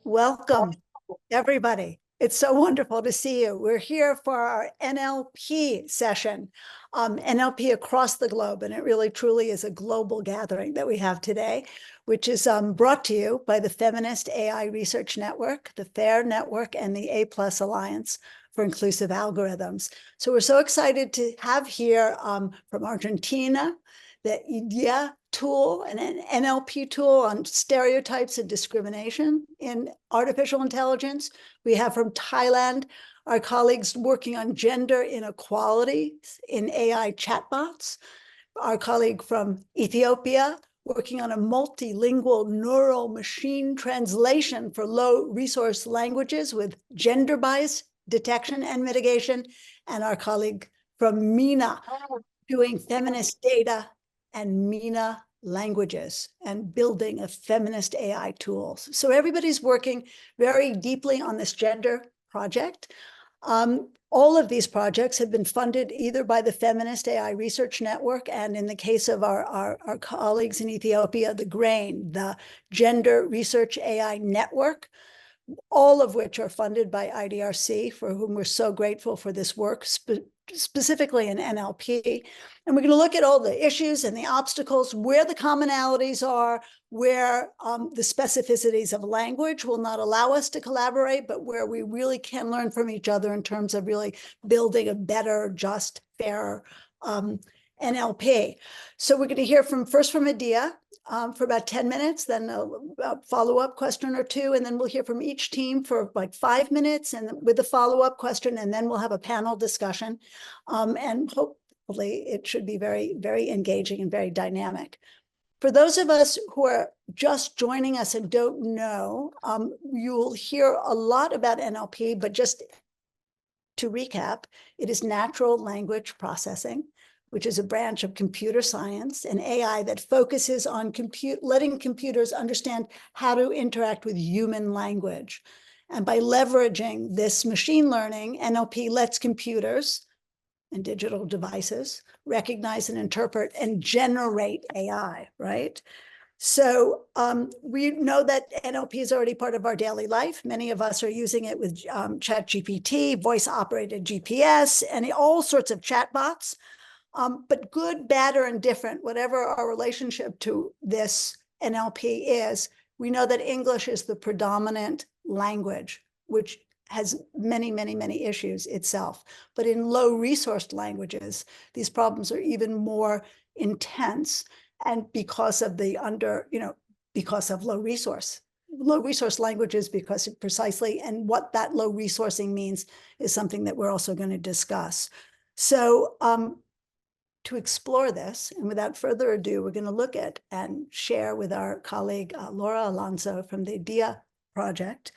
Welcome, everybody. It's so wonderful to see you. We're here for our NLP session, NLP across the globe, and it really truly is a global gathering that we have today, which is brought to you by the Feminist AI Research Network, the FAIR Network, and the A+ Alliance for Inclusive Algorithms. So we're so excited to have here from Argentina, the E.D.I.A tool, an NLP tool on stereotypes and discrimination in artificial intelligence. We have from Thailand, our colleagues working on gender inequality in AI chatbots. Our colleague from Ethiopia working on a multilingual neural machine translation for low resource languages with gender bias detection and mitigation. And our colleague from MENA doing feminist data and MENA languages and building a feminist AI tools. So everybody's working very deeply on this gender project. All of these projects have been funded either by the Feminist AI Research Network, and in the case of our colleagues in Ethiopia, the GRAIN, the Gender Research AI Network, all of which are funded by IDRC, for whom we're so grateful for this work, specifically in NLP. And we're going to look at all the issues and the obstacles, where the commonalities are, where the specificities of language will not allow us to collaborate, but where we really can learn from each other in terms of really building a better, just, fairer NLP. So we're going to hear first from E.D.I.A for about 10 minutes, then a follow-up question or two, and then we'll hear from each team for like 5 minutes and with a follow-up question, and then we'll have a panel discussion. And hopefully it should be very, very engaging and very dynamic. For those of us who are just joining us and don't know, you'll hear a lot about NLP, but just to recap, it is natural language processing, which is a branch of computer science and AI that focuses on letting computers understand how to interact with human language. And by leveraging this machine learning, NLP lets computers and digital devices recognize and interpret and generate AI, right? So we know that NLP is already part of our daily life. Many of us are using it with ChatGPT, voice-operated GPS, and all sorts of chatbots. But good, bad, or indifferent, whatever our relationship to this NLP is, we know that English is the predominant language, which has many, many, many issues itself. But in low-resourced languages, these problems are even more intense, and because of because of low resource languages, because precisely, and what that low resourcing means is something that we're also going to discuss. So to explore this, and without further ado, we're going to look at and share with our colleague Laura Alonso from the E.D.I.A project,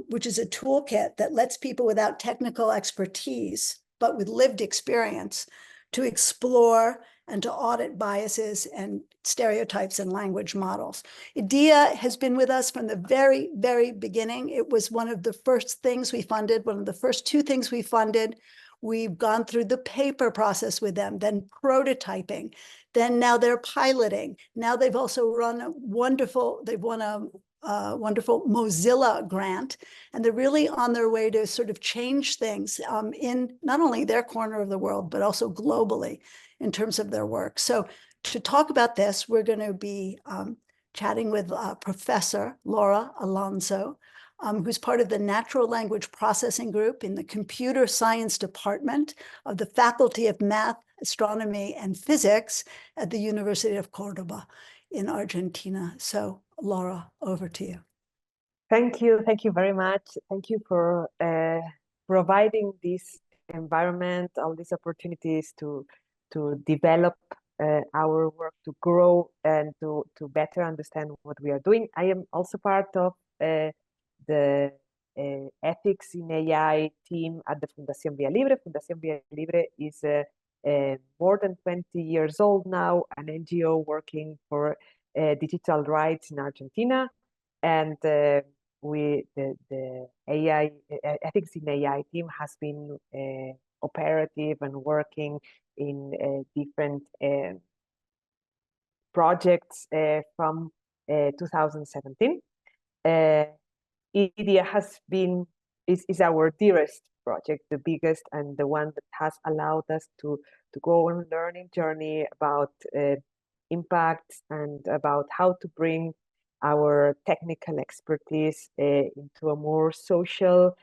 which is a toolkit that lets people without technical expertise, but with lived experience, to explore and to audit biases and stereotypes in language models. E.D.I.A has been with us from the very, very beginning. It was one of the first things we funded, one of the first 2 things we funded. We've gone through the paper process with them, then prototyping, then now they're piloting. Now they've also run they've won a wonderful Mozilla grant, and they're really on their way to sort of change things in not only their corner of the world, but also globally in terms of their work. So to talk about this, we're going to be chatting with Professor Laura Alonso, who's part of the Natural Language Processing Group in the Computer Science Department of the Faculty of Math, Astronomy, and Physics at the University of Cordoba in Argentina. So Laura, over to you. Thank you very much. Thank you for providing this environment, all these opportunities to develop our work, to grow, and to better understand what we are doing. I am also part of the ethics in AI team at the Fundacion Via Libre. Fundacion Via Libre is more than 20 years old now, an NGO working for digital rights in Argentina. And the AI ethics in AI team has been operative and working in different projects from 2017. E.D.I.A has been is our dearest project, the biggest and the one that has allowed us to go on a learning journey about impacts and about how to bring our technical expertise into a more social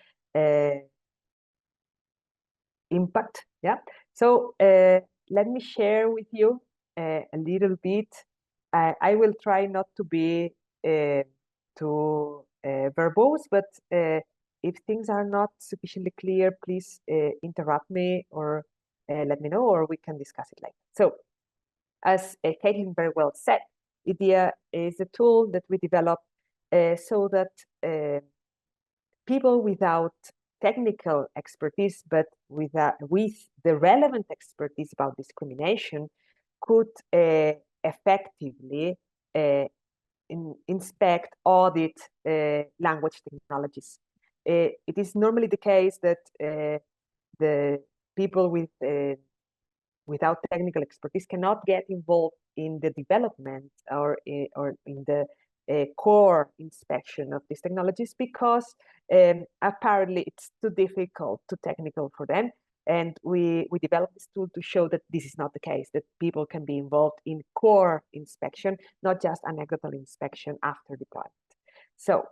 impact. Yeah. So let me share with you a little bit. I will try not to be too verbose, but if things are not sufficiently clear, please interrupt me or let me know, or we can discuss it later. So, as Caitlin very well said, E.D.I.A is a tool that we developed so that people without technical expertise, but with the relevant expertise about discrimination, could effectively inspect, audit language technologies. It is normally the case that the people without technical expertise cannot get involved in the development or in the core inspection of these technologies because apparently it's too difficult, too technical for them. And we developed this tool to show that this is not the case, that people can be involved in core inspection, not just anecdotal inspection after deployment. So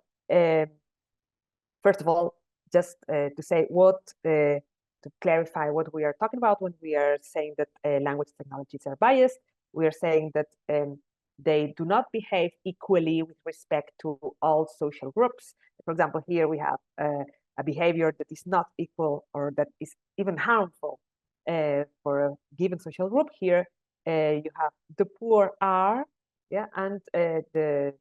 first of all, just to say to clarify what we are talking about when we are saying that language technologies are biased, we are saying that they do not behave equally with respect to all social groups. For example, here we have a behavior that is not equal or that is even harmful for a given social group. Here you have the poor are, yeah, and the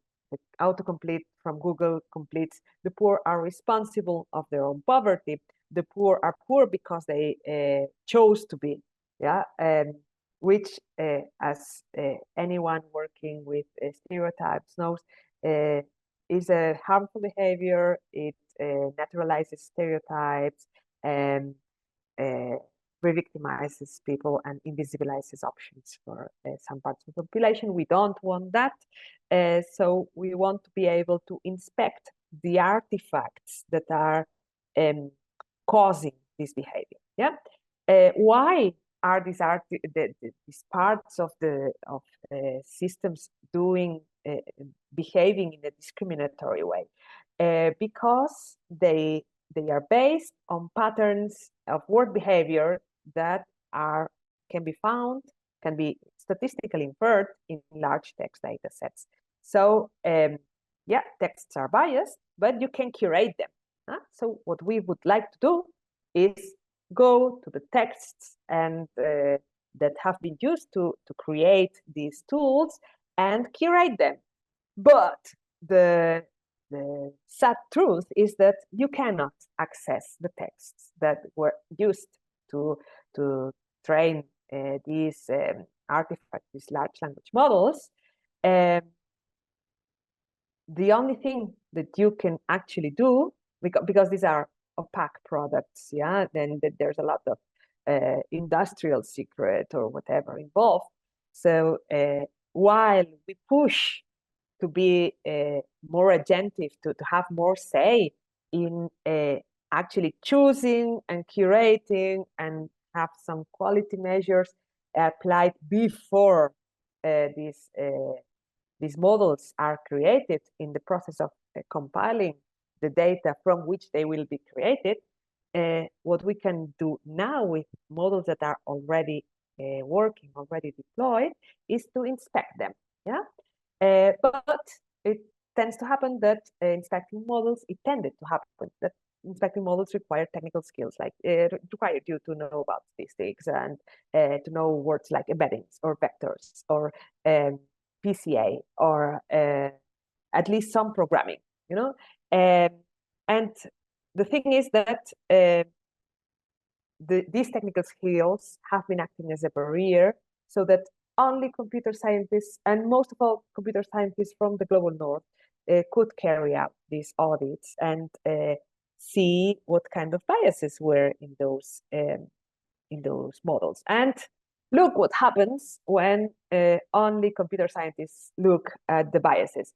autocomplete from Google completes the poor are responsible of their own poverty. The poor are poor because they chose to be, yeah, which as anyone working with stereotypes knows is a harmful behavior. It naturalizes stereotypes and re-victimizes people and invisibilizes options for some parts of the population. We don't want that. So we want to be able to inspect the artifacts that are causing this behavior. Yeah. Why are these parts of the systems behaving in a discriminatory way? Because they are based on patterns of word behavior that can be statistically inferred in large text data sets. So yeah, texts are biased, but you can curate them. So what we would like to do is go to the texts and that have been used to create these tools and curate them. But the sad truth is that you cannot access the texts that were used to train these artifacts, these large language models. The only thing that you can actually do, because these are opaque products, yeah, then there's a lot of industrial secret or whatever involved. So while we push to be more agentive, to have more say in actually choosing and curating and have some quality measures applied before these models are created in the process of compiling the data from which they will be created. What we can do now with models that are already working, already deployed, is to inspect them. Yeah, but it tends to happen that inspecting models, it tended to happen that inspecting models require technical skills, like require you to know about statistics and to know words like embeddings or vectors or PCA or at least some programming, you know. And the thing is that these technical skills have been acting as a barrier so that only computer scientists, and most of all computer scientists from the global north, could carry out these audits and see what kind of biases were in those models. And look what happens when only computer scientists look at the biases.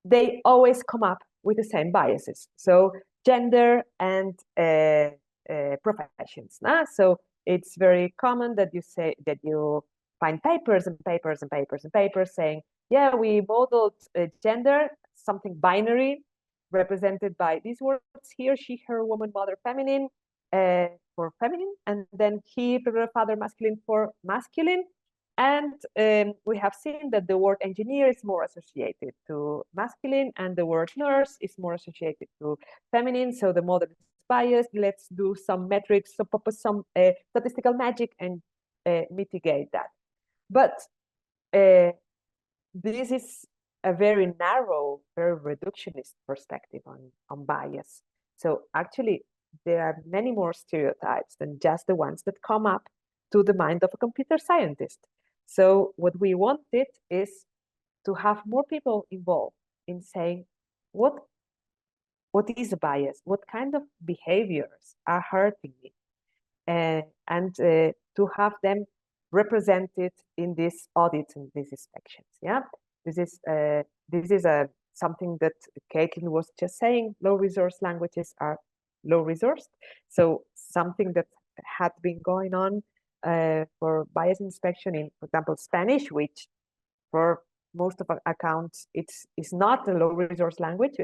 They always come up with the same biases. So gender and professions. So it's very common that you find papers and papers and papers and papers saying, yeah, we modeled gender, something binary, represented by these words, he or she, her, woman, mother, feminine, for feminine, and then he, father, masculine for masculine. And we have seen that the word engineer is more associated to masculine, and the word nurse is more associated to feminine. So the model is biased. Let's do some metrics, some statistical magic, and mitigate that. But this is a very narrow, very reductionist perspective on bias. So actually, there are many more stereotypes than just the ones that come up to the mind of a computer scientist. So what we wanted is to have more people involved in saying, what is a bias? What kind of behaviors are hurting me? And to have them represented in these audits and these inspections. Yeah, this is something that Caitlin was just saying. Low resource languages are low resourced. So something that had been going on for bias inspection in, for example, Spanish, which for most of our accounts it's not a low resource language,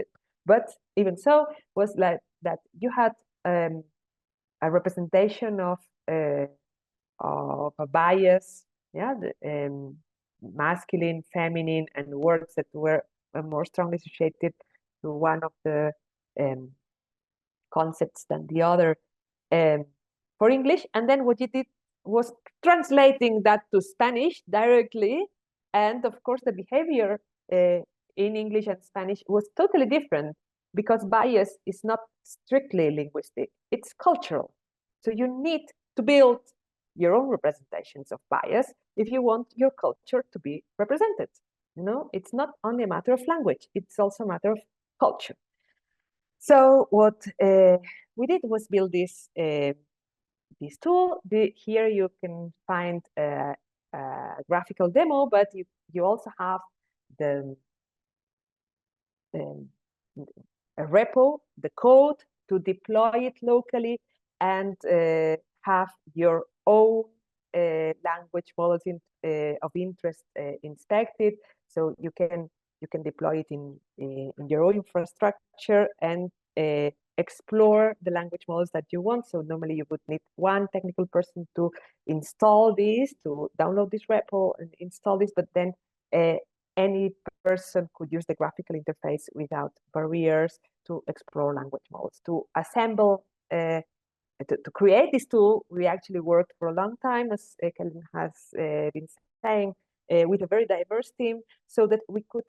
but even so was like that you had a representation of a bias, yeah, masculine, feminine, and words that were more strongly associated to one of the concepts than the other for English. And then what you did was translating that to Spanish directly. And of course, the behavior in English and Spanish was totally different, because bias is not strictly linguistic, it's cultural. So you need to build your own representations of bias if you want your culture to be represented. You know, it's not only a matter of language, it's also a matter of culture. So what we did was build this tool. Here you can find a graphical demo, but you also have a repo, the code to deploy it locally, and have your own language models of interest inspected. So you can deploy it in your own infrastructure and explore the language models that you want. So normally you would need one technical person to install this, to download this repo and install this, but then any person could use the graphical interface without barriers to explore language models. To assemble, to create this tool, we actually worked for a long time, as Kelvin has been saying, with a very diverse team, so that we could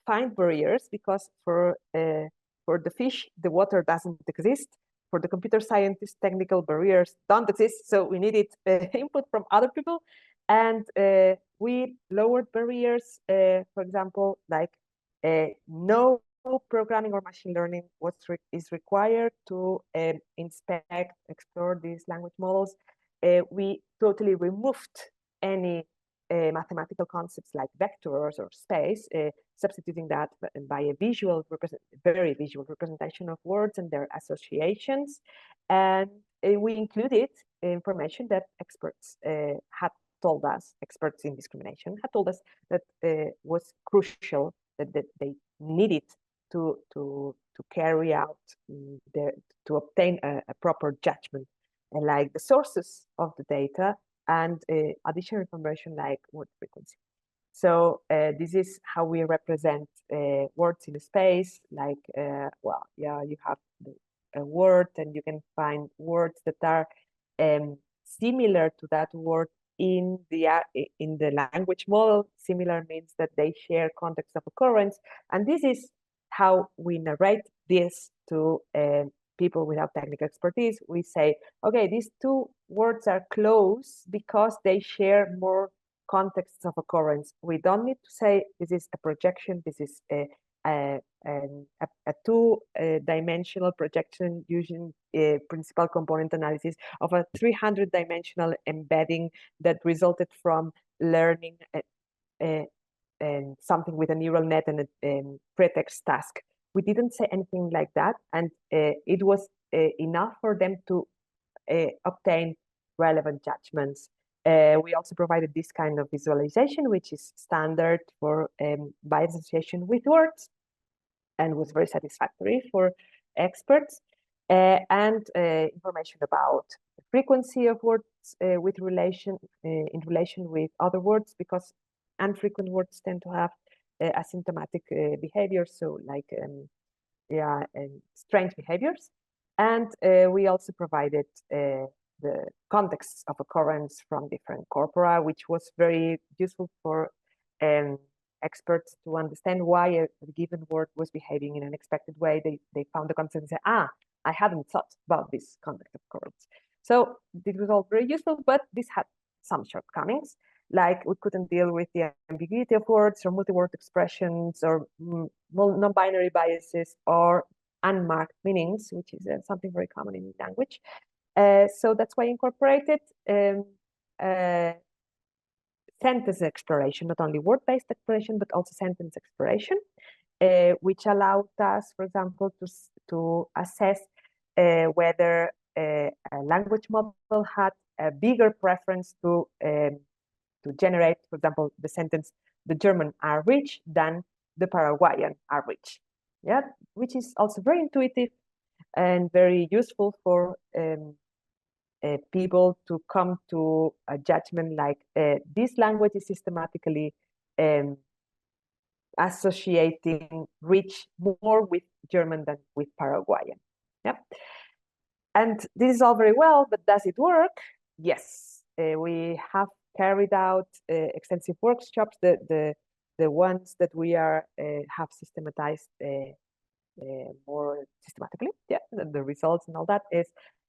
find barriers, because for the fish, the water doesn't exist. For the computer scientists, technical barriers don't exist. So we needed input from other people. And we lowered barriers, for example, like no programming or machine learning is required to inspect, explore these language models. We totally removed any mathematical concepts like vectors or space, substituting that by a very visual representation of words and their associations. And we included information that experts had told us, experts in discrimination had told us that was crucial, that they needed to carry out to obtain a proper judgment, and like the sources of the data and additional information like word frequency. So this is how we represent words in space. Like, well, yeah, you have a word, and you can find words that are similar to that word in the language model. Similar means that they share context of occurrence, and this is how we narrate this to people without technical expertise. We say, okay, these two words are close because they share more contexts of occurrence. We don't need to say this is a projection, this is a two-dimensional projection using principal component analysis of a 300-dimensional embedding that resulted from learning something with a neural net and a pretext task. We didn't say anything like that, and it was enough for them to obtain relevant judgments. We also provided this kind of visualization, which is standard for bias association with words, and was very satisfactory for experts. And information about the frequency of words with relation in relation with other words, because infrequent words tend to have asymptomatic behavior, so like strange behaviors. And we also provided the context of occurrence from different corpora, which was very useful for experts to understand why a given word was behaving in an unexpected way. They found the context and said, I hadn't thought about this context of occurrence. So this was all very useful, but this had some shortcomings, like we couldn't deal with the ambiguity of words or multi-word expressions or non-binary biases or unmarked meanings, which is something very common in language. So that's why I incorporated sentence exploration, not only word-based exploration, but also sentence exploration, which allowed us, for example, to assess whether a language model had a bigger preference to generate, for example, the sentence, the German are rich, than the Paraguayan are rich. Yeah, which is also very intuitive and very useful for people to come to a judgment like this language is systematically associating rich more with German than with Paraguayan. Yep. And this is all very well, but does it work? Yes, we have carried out extensive workshops. The ones that we are have systematized more systematically. Yeah, the results and all that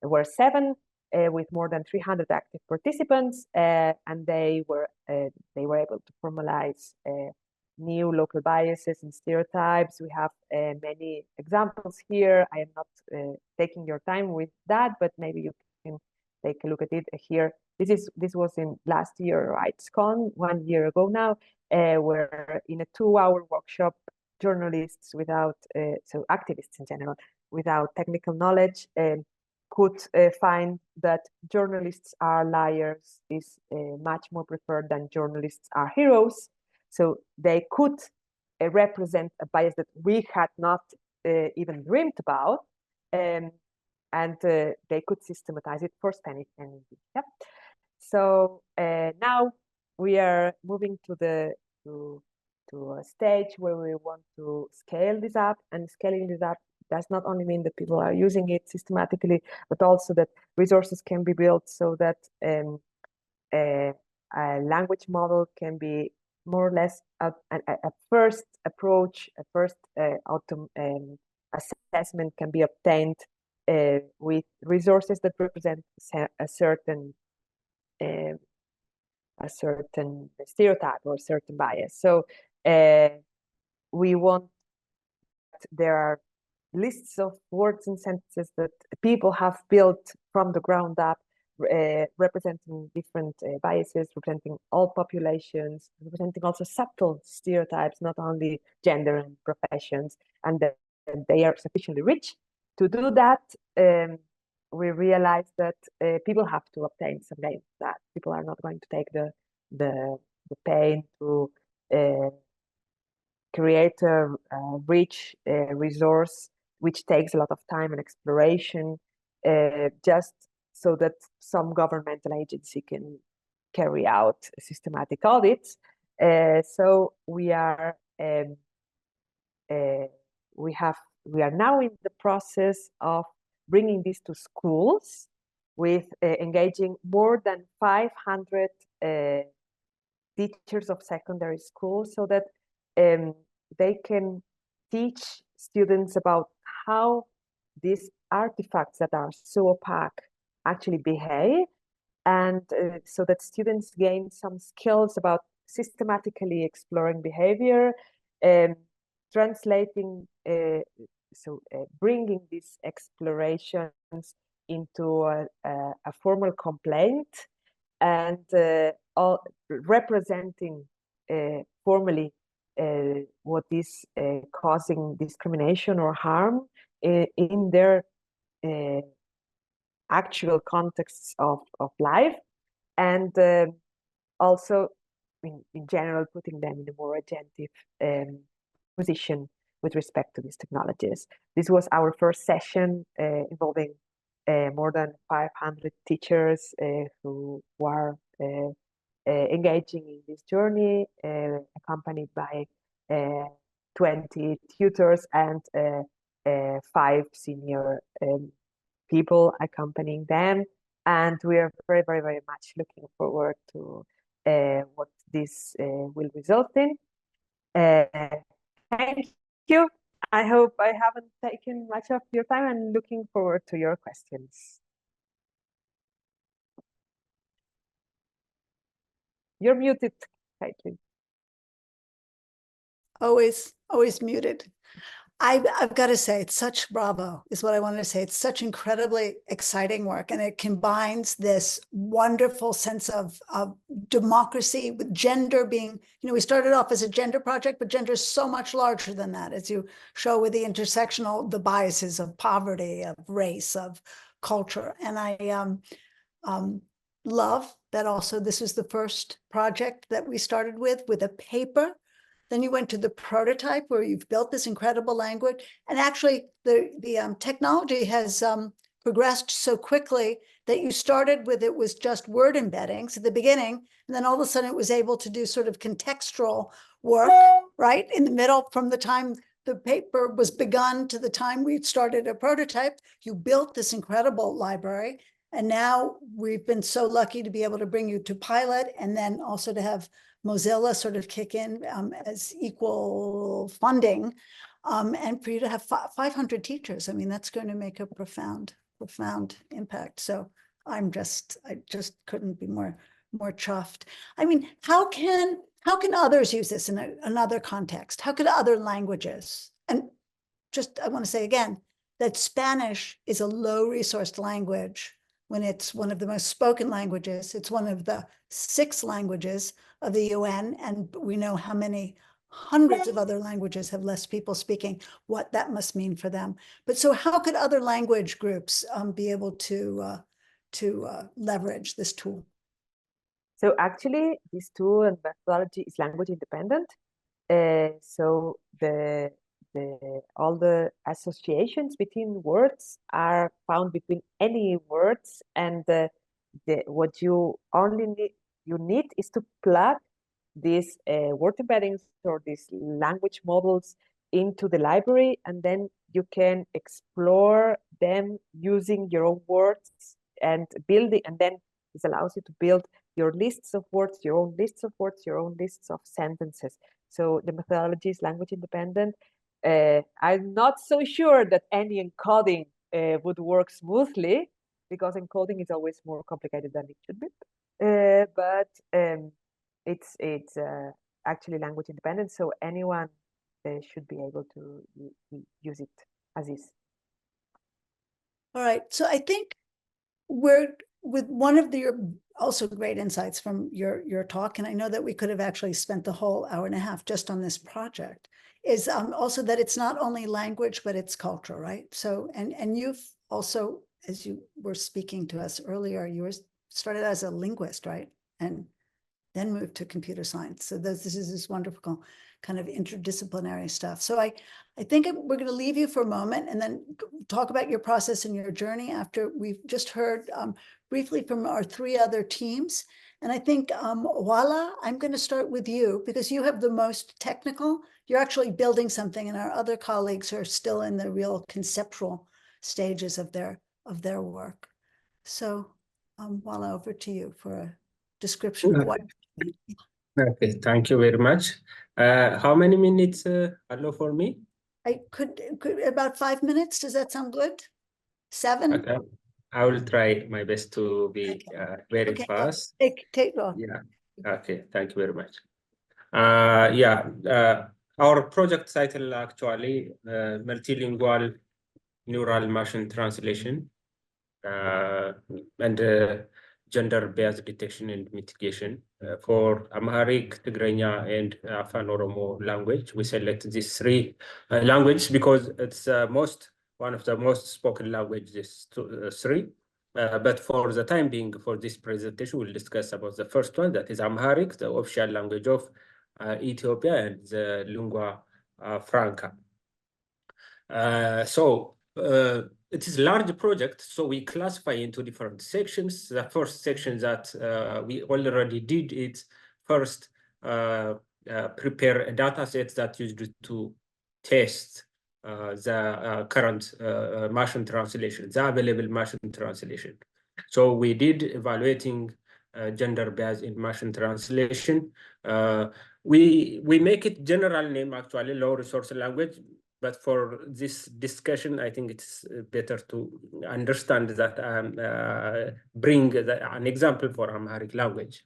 were 7 with more than 300 active participants, and they were able to formalize new local biases and stereotypes. We have many examples here. I am not taking your time with that, but maybe you can take a look at it here. This was in last year, RightsCon, 1 year ago now, where in a 2-hour workshop, journalists without, so activists in general, without technical knowledge could find that journalists are liars is much more preferred than journalists are heroes. So they could represent a bias that we had not even dreamed about, and they could systematize it for Spanish and English. Yep. So now we are moving to a stage where we want to scale this up, and scaling this up does not only mean that people are using it systematically, but also that resources can be built so that a language model can be more or less a first approach, a first assessment can be obtained with resources that represent a certain stereotype or a certain bias. So we want, there are lists of words and sentences that people have built from the ground up, representing different biases, representing all populations, representing also subtle stereotypes, not only gender and professions, and that they are sufficiently rich. To do that, we realize that people have to obtain some gain. That people are not going to take the pain to create a rich resource, which takes a lot of time and exploration, just so that some governmental agency can carry out systematic audits. So we are now in the process of bringing this to schools, with engaging more than 500 teachers of secondary school, so that they can teach students about how these artifacts that are so opaque actually behave, and so that students gain some skills about systematically exploring behavior, translating, bringing these explorations into a formal complaint, and representing formally what is causing discrimination or harm in their actual contexts of life, and also in general putting them in a more agentive position with respect to these technologies. This was our first session involving more than 500 teachers who were engaging in this journey, accompanied by 20 tutors and 5 senior people accompanying them. And we are very, very, very much looking forward to what this will result in. Thank you. I hope I haven't taken much of your time, and looking forward to your questions. You're muted, Caitlin. Always muted. I've got to say, it's such bravo is what I wanted to say. It's such incredibly exciting work, and it combines this wonderful sense of democracy with gender being, we started off as a gender project, but gender is so much larger than that, as you show with the the biases of poverty, of race, of culture. And I love that also this is the first project that we started with a paper. Then you went to the prototype where you've built this incredible language. And actually, the technology has progressed so quickly that you started with it was just word embeddings at the beginning. And then all of a sudden it was able to do sort of contextual work, right? In the middle, from the time the paper was begun to the time we started a prototype, you built this incredible library. And now we've been so lucky to be able to bring you to pilot, and then also to have Mozilla sort of kick in as equal funding, and for you to have 500 teachers. I mean, that's going to make a profound impact. So I just couldn't be more chuffed. I mean, how can others use this in another context? How could other languages? And just, I want to say again, that Spanish is a low resourced language when it's one of the most spoken languages. It's one of the 6 languages of the UN, and we know how many hundreds of other languages have less people speaking, what that must mean for them. But so how could other language groups be able to leverage this tool? So actually, this tool and methodology is language independent. So all the associations between words are found between any words, and what you need is to plug these word embeddings or these language models into the library, and then you can explore them using your own words and building, and then this allows you to build your lists of words, your own lists of words, your own lists of sentences. So the methodology is language independent. I'm not so sure that any encoding would work smoothly, because encoding is always more complicated than it should be. But it's actually language independent, so anyone should be able to use it as is. All right, so I think we're with one of your also great insights from your talk, and I know that we could have actually spent the whole hour and a half just on this project, is also that it's not only language, but it's culture, right? So, and you've also, as you were speaking to us earlier, you were started as a linguist, right? And then moved to computer science. So this is this wonderful kind of interdisciplinary stuff. So I think we're going to leave you for a moment and then talk about your process and your journey after we've just heard briefly from our 3 other teams. And I think, Wala, I'm going to start with you because you have the most technical. You're actually building something, and our other colleagues are still in the real conceptual stages of their work. So, Wala, over to you for a description of what. Okay, thank you very much. How many minutes allow for me? I could about 5 minutes. Does that sound good? 7? Okay, I will try my best to be very fast. Take well. Yeah. Okay. Thank you very much. Yeah. our project title actually multilingual neural machine translation and gender-based detection and mitigation for Amharic, Tigrinya, and Afan Oromo language. We select these three languages because it's one of the most spoken languages, three. But for the time being, for this presentation, we'll discuss about the first one, that is Amharic, the official language of Ethiopia, and the lingua franca. It is a large project, so we classify into different sections. The first section that we already did is first prepare a data set that used to test the current machine translation, the available machine translation. So we did evaluating gender-based in machine translation. We make it general name, actually, low resource language. But for this discussion, I think it's better to understand that bring an example for Amharic language.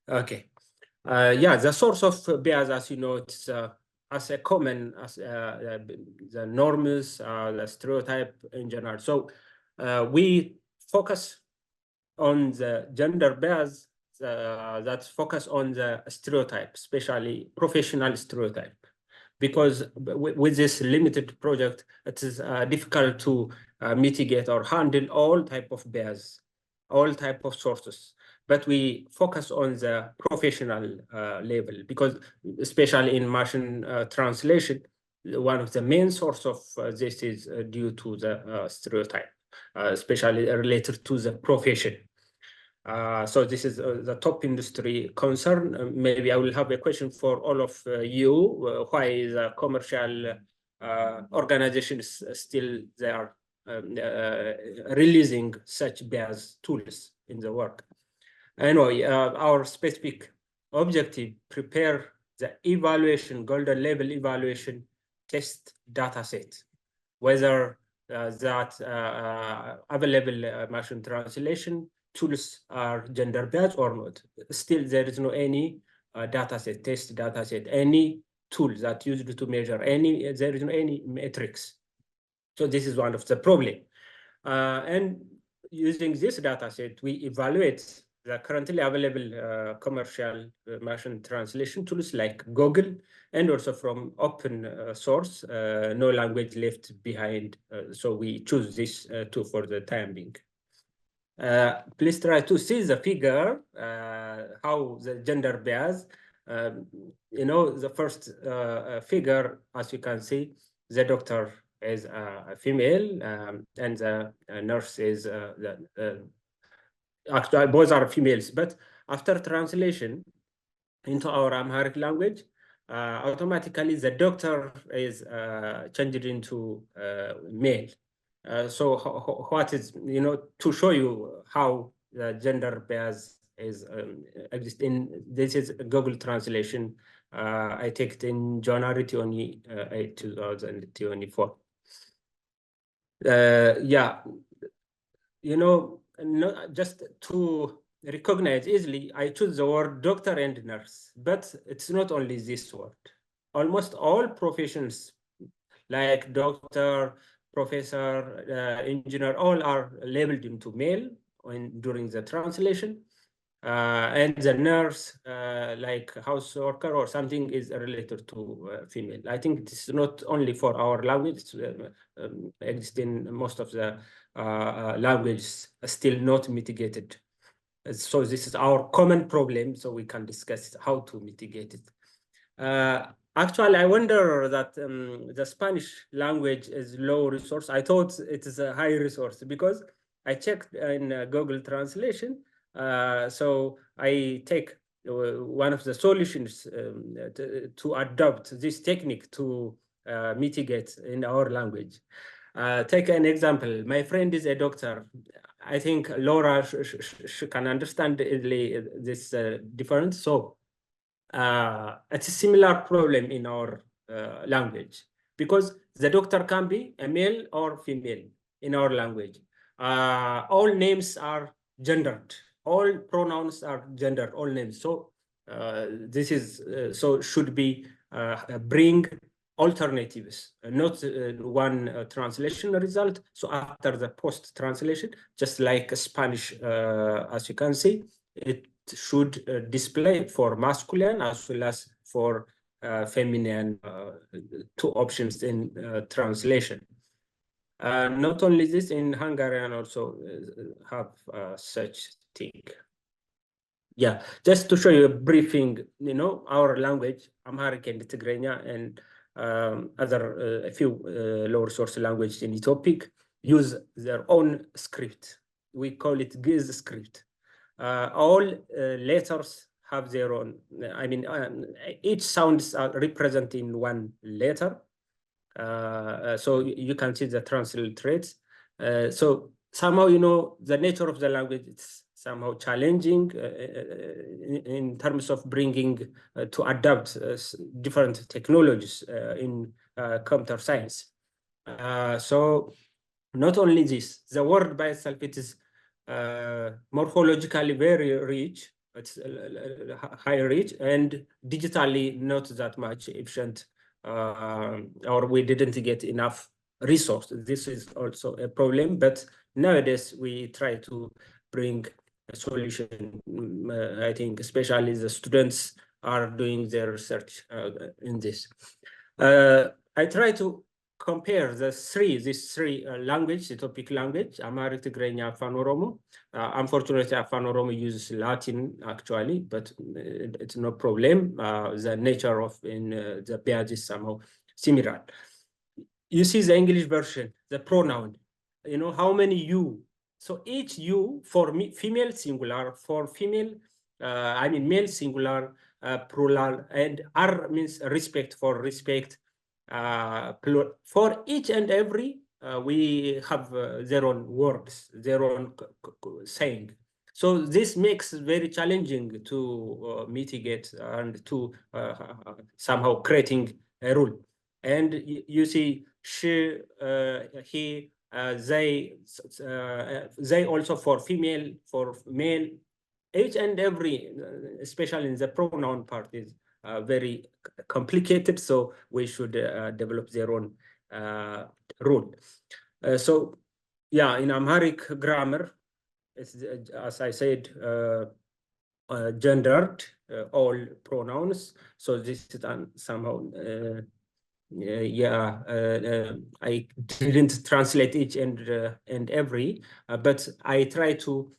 Okay. Yeah, the source of bias, as you know, it's as a common as the norms, the stereotype in general. So we focus on the gender bias that focus on the stereotype, especially professional stereotype. Because with this limited project, it is difficult to mitigate or handle all type of bias, all type of sources. But we focus on the professional level, because especially in machine translation, one of the main source of this is due to the stereotype, especially related to the profession. So this is the top industry concern. Maybe I will have a question for all of you. Why the commercial organizations still they are releasing such bias tools in the work? Anyway, our specific objective: prepare the evaluation, golden level evaluation test data set, whether that available machine translation tools are gender based or not. Still, there is no any dataset, test dataset, any tool that used to measure any. There is no any metrics. So this is one of the problem. And using this dataset, we evaluate the currently available commercial machine translation tools like Google, and also from open source, no language left behind. So we choose this tool for the time being. Please try to see the figure, how the gender bias. You know, the first figure, as you can see, the doctor is a female, and the nurse is actually both are females. But after translation into our Amharic language, automatically the doctor is changed into male. So what is, you know, to show you how the gender bias is existing. This is Google translation. I take it in January 28, 2024. Yeah, you know, just to recognize easily, I choose the word doctor and nurse, but it's not only this word. Almost all professions, like doctor, professor, engineer, all are labeled into male during the translation. And the nurse, like house worker or something, is related to female. I think it's not only for our language, exists in most of the languages, still not mitigated. So this is our common problem, so we can discuss how to mitigate it. Actually, I wonder that the Spanish language is low resource. I thought it is a high resource because I checked in Google Translation. So I take one of the solutions to adopt this technique to mitigate in our language. Take an example. My friend is a doctor. I think Laura can understand this difference. So it's a similar problem in our language, because the doctor can be a male or female in our language. All names are gendered. All pronouns are gendered, all names. So this is so should be bring alternatives, not one translation result. So after the post translation, just like Spanish, as you can see, it should display for masculine as well as for feminine, two options in translation. Not only this, in Hungarian also have such thing. Yeah, just to show you a briefing, our language, Amharic and Tigrinya, and other a few lower source languages in Ethiopic use their own script. We call it GIZ script. All letters have their own. I mean, each sounds are represented in one letter. So you can see the transliterates. So somehow, the nature of the language, it's somehow challenging in terms of bringing to adapt different technologies in computer science. So not only this, the word by itself, it is morphologically very rich. It's high rich, and digitally not that much efficient, or we didn't get enough resource. This is also a problem, but nowadays we try to bring a solution. I think especially the students are doing their research in this. I try to compare these three language, the topic language, Amharic, Tigrinya, Afan Oromo. Unfortunately, Afan Oromo uses Latin actually, but it's no problem. The nature of the pairs is somehow similar. You see the English version, the pronoun, how many you. So each you for female singular, for female, I mean male singular, plural, and R means respect for respect. For each and every, we have their own words, their own saying. So this makes it very challenging to mitigate and to somehow creating a rule. And you see, she, he, they also for female, for male, each and every, especially in the pronoun part, is very complicated, so we should develop their own rule. So yeah, in Amharic grammar, it's, as I said, gendered, all pronouns. So this is somehow, I didn't translate each and every, but I try to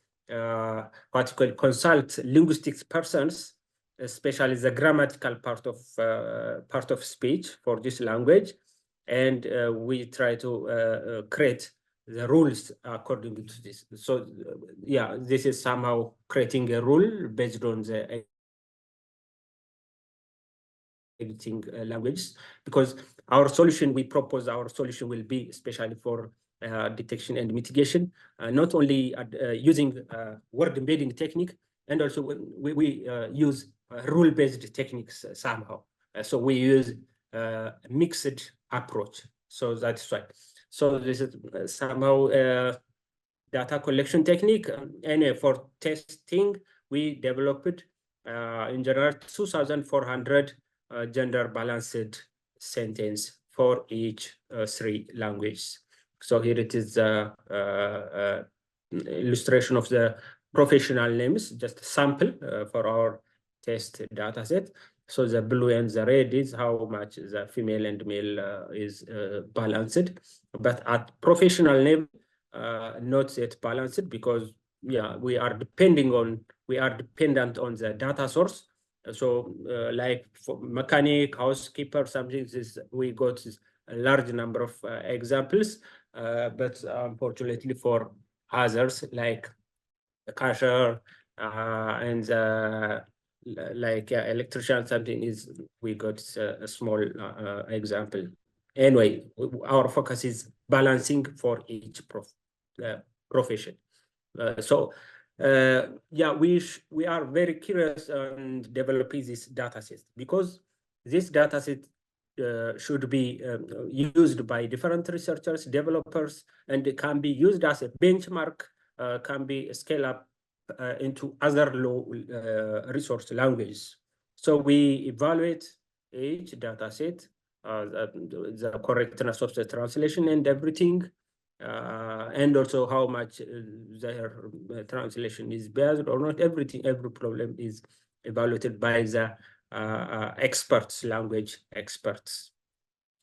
particularly consult linguistics persons, especially the grammatical part of speech for this language, and we try to create the rules according to this. So yeah, this is somehow creating a rule based on the editing languages, because our solution, we propose our solution will be especially for detection and mitigation, not only using word embedding technique, and also we use rule-based techniques somehow. So we use a mixed approach. So that's right. So this is somehow data collection technique. And for testing, we developed in general 2,400 gender balanced sentence for each three languages. So here it is illustration of the professional names, just a sample for our test data set. So the blue and the red is how much the female and male is balanced, but at professional name, not yet balanced, because yeah, we are dependent on the data source. So like for mechanic, housekeeper, something is, we got a large number of examples, but unfortunately for others like the cashier and like electrician, something is, we got a small example. Anyway, our focus is balancing for each profession. Yeah, we are very curious on developing this data set, because this data set should be used by different researchers, developers, and it can be used as a benchmark, can be scaled up into other low resource languages. So we evaluate each dataset, the correctness of the translation and everything, and also how much their translation is biased or not. Everything, every problem is evaluated by the experts, language experts.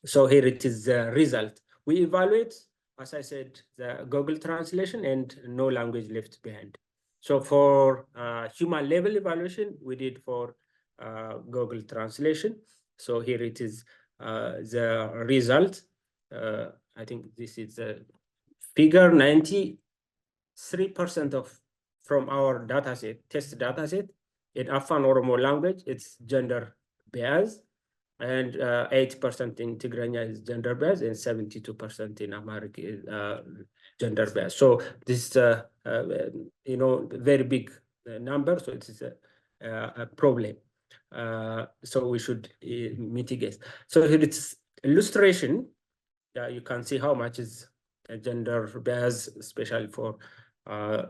So here it is the result. We evaluate, as I said, the Google translation and no language left behind. So for human level evaluation, we did for Google translation. So here it is the result. I think this is the figure. 93% from our dataset, test dataset, in Afan Oromo language, it's gender biased, and 8% in Tigrinya is gender based, and 72% in Amharic is gender based. So this is you know, very big number. So it is a problem. So we should mitigate. So here it's illustration. You can see how much is gender based, especially for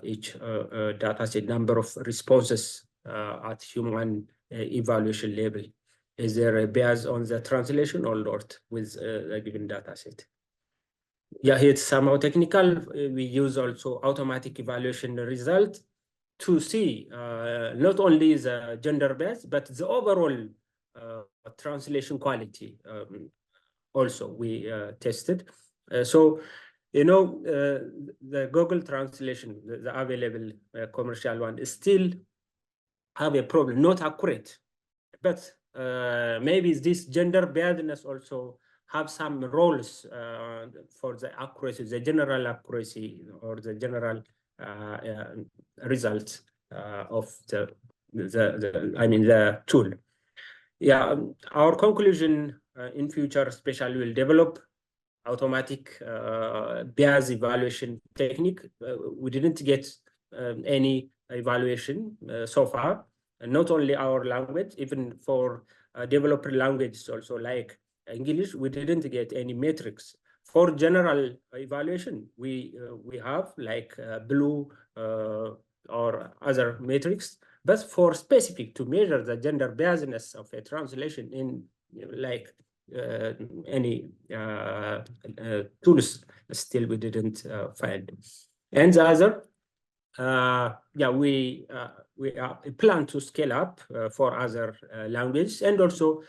each data set, number of responses at human evaluation level. Is there a bias on the translation or not with a given data set? Yeah, it's somehow technical. We use also automatic evaluation result to see not only the gender based, but the overall translation quality. Also, we tested. So, you know, the Google translation, the available commercial one, is still have a problem, not accurate. But maybe this gender biasness also have some roles for the accuracy, the general accuracy, or the general results of the tool. Yeah, our conclusion in future, especially, will develop automatic bias evaluation technique. We didn't get any evaluation so far, and not only our language, even for developer languages also like English, we didn't get any metrics. For general evaluation, we have like blue or other metrics, but for specific to measure the gender biasness of a translation in like any tools, still we didn't find. And the other, yeah, we plan to scale up for other languages, and also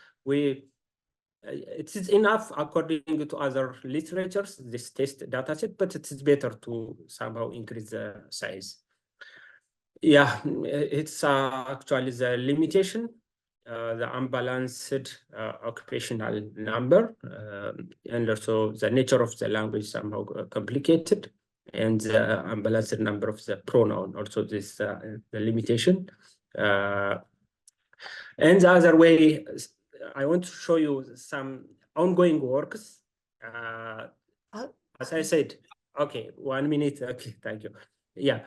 it is enough according to other literatures, this test dataset, but it is better to somehow increase the size. Yeah, it's actually the limitation, the unbalanced occupational number, and also the nature of the language somehow complicated, and the unbalanced number of the pronoun, also this the limitation. And the other way, I want to show you some ongoing works. As I said, okay, 1 minute. Okay, thank you. Yeah,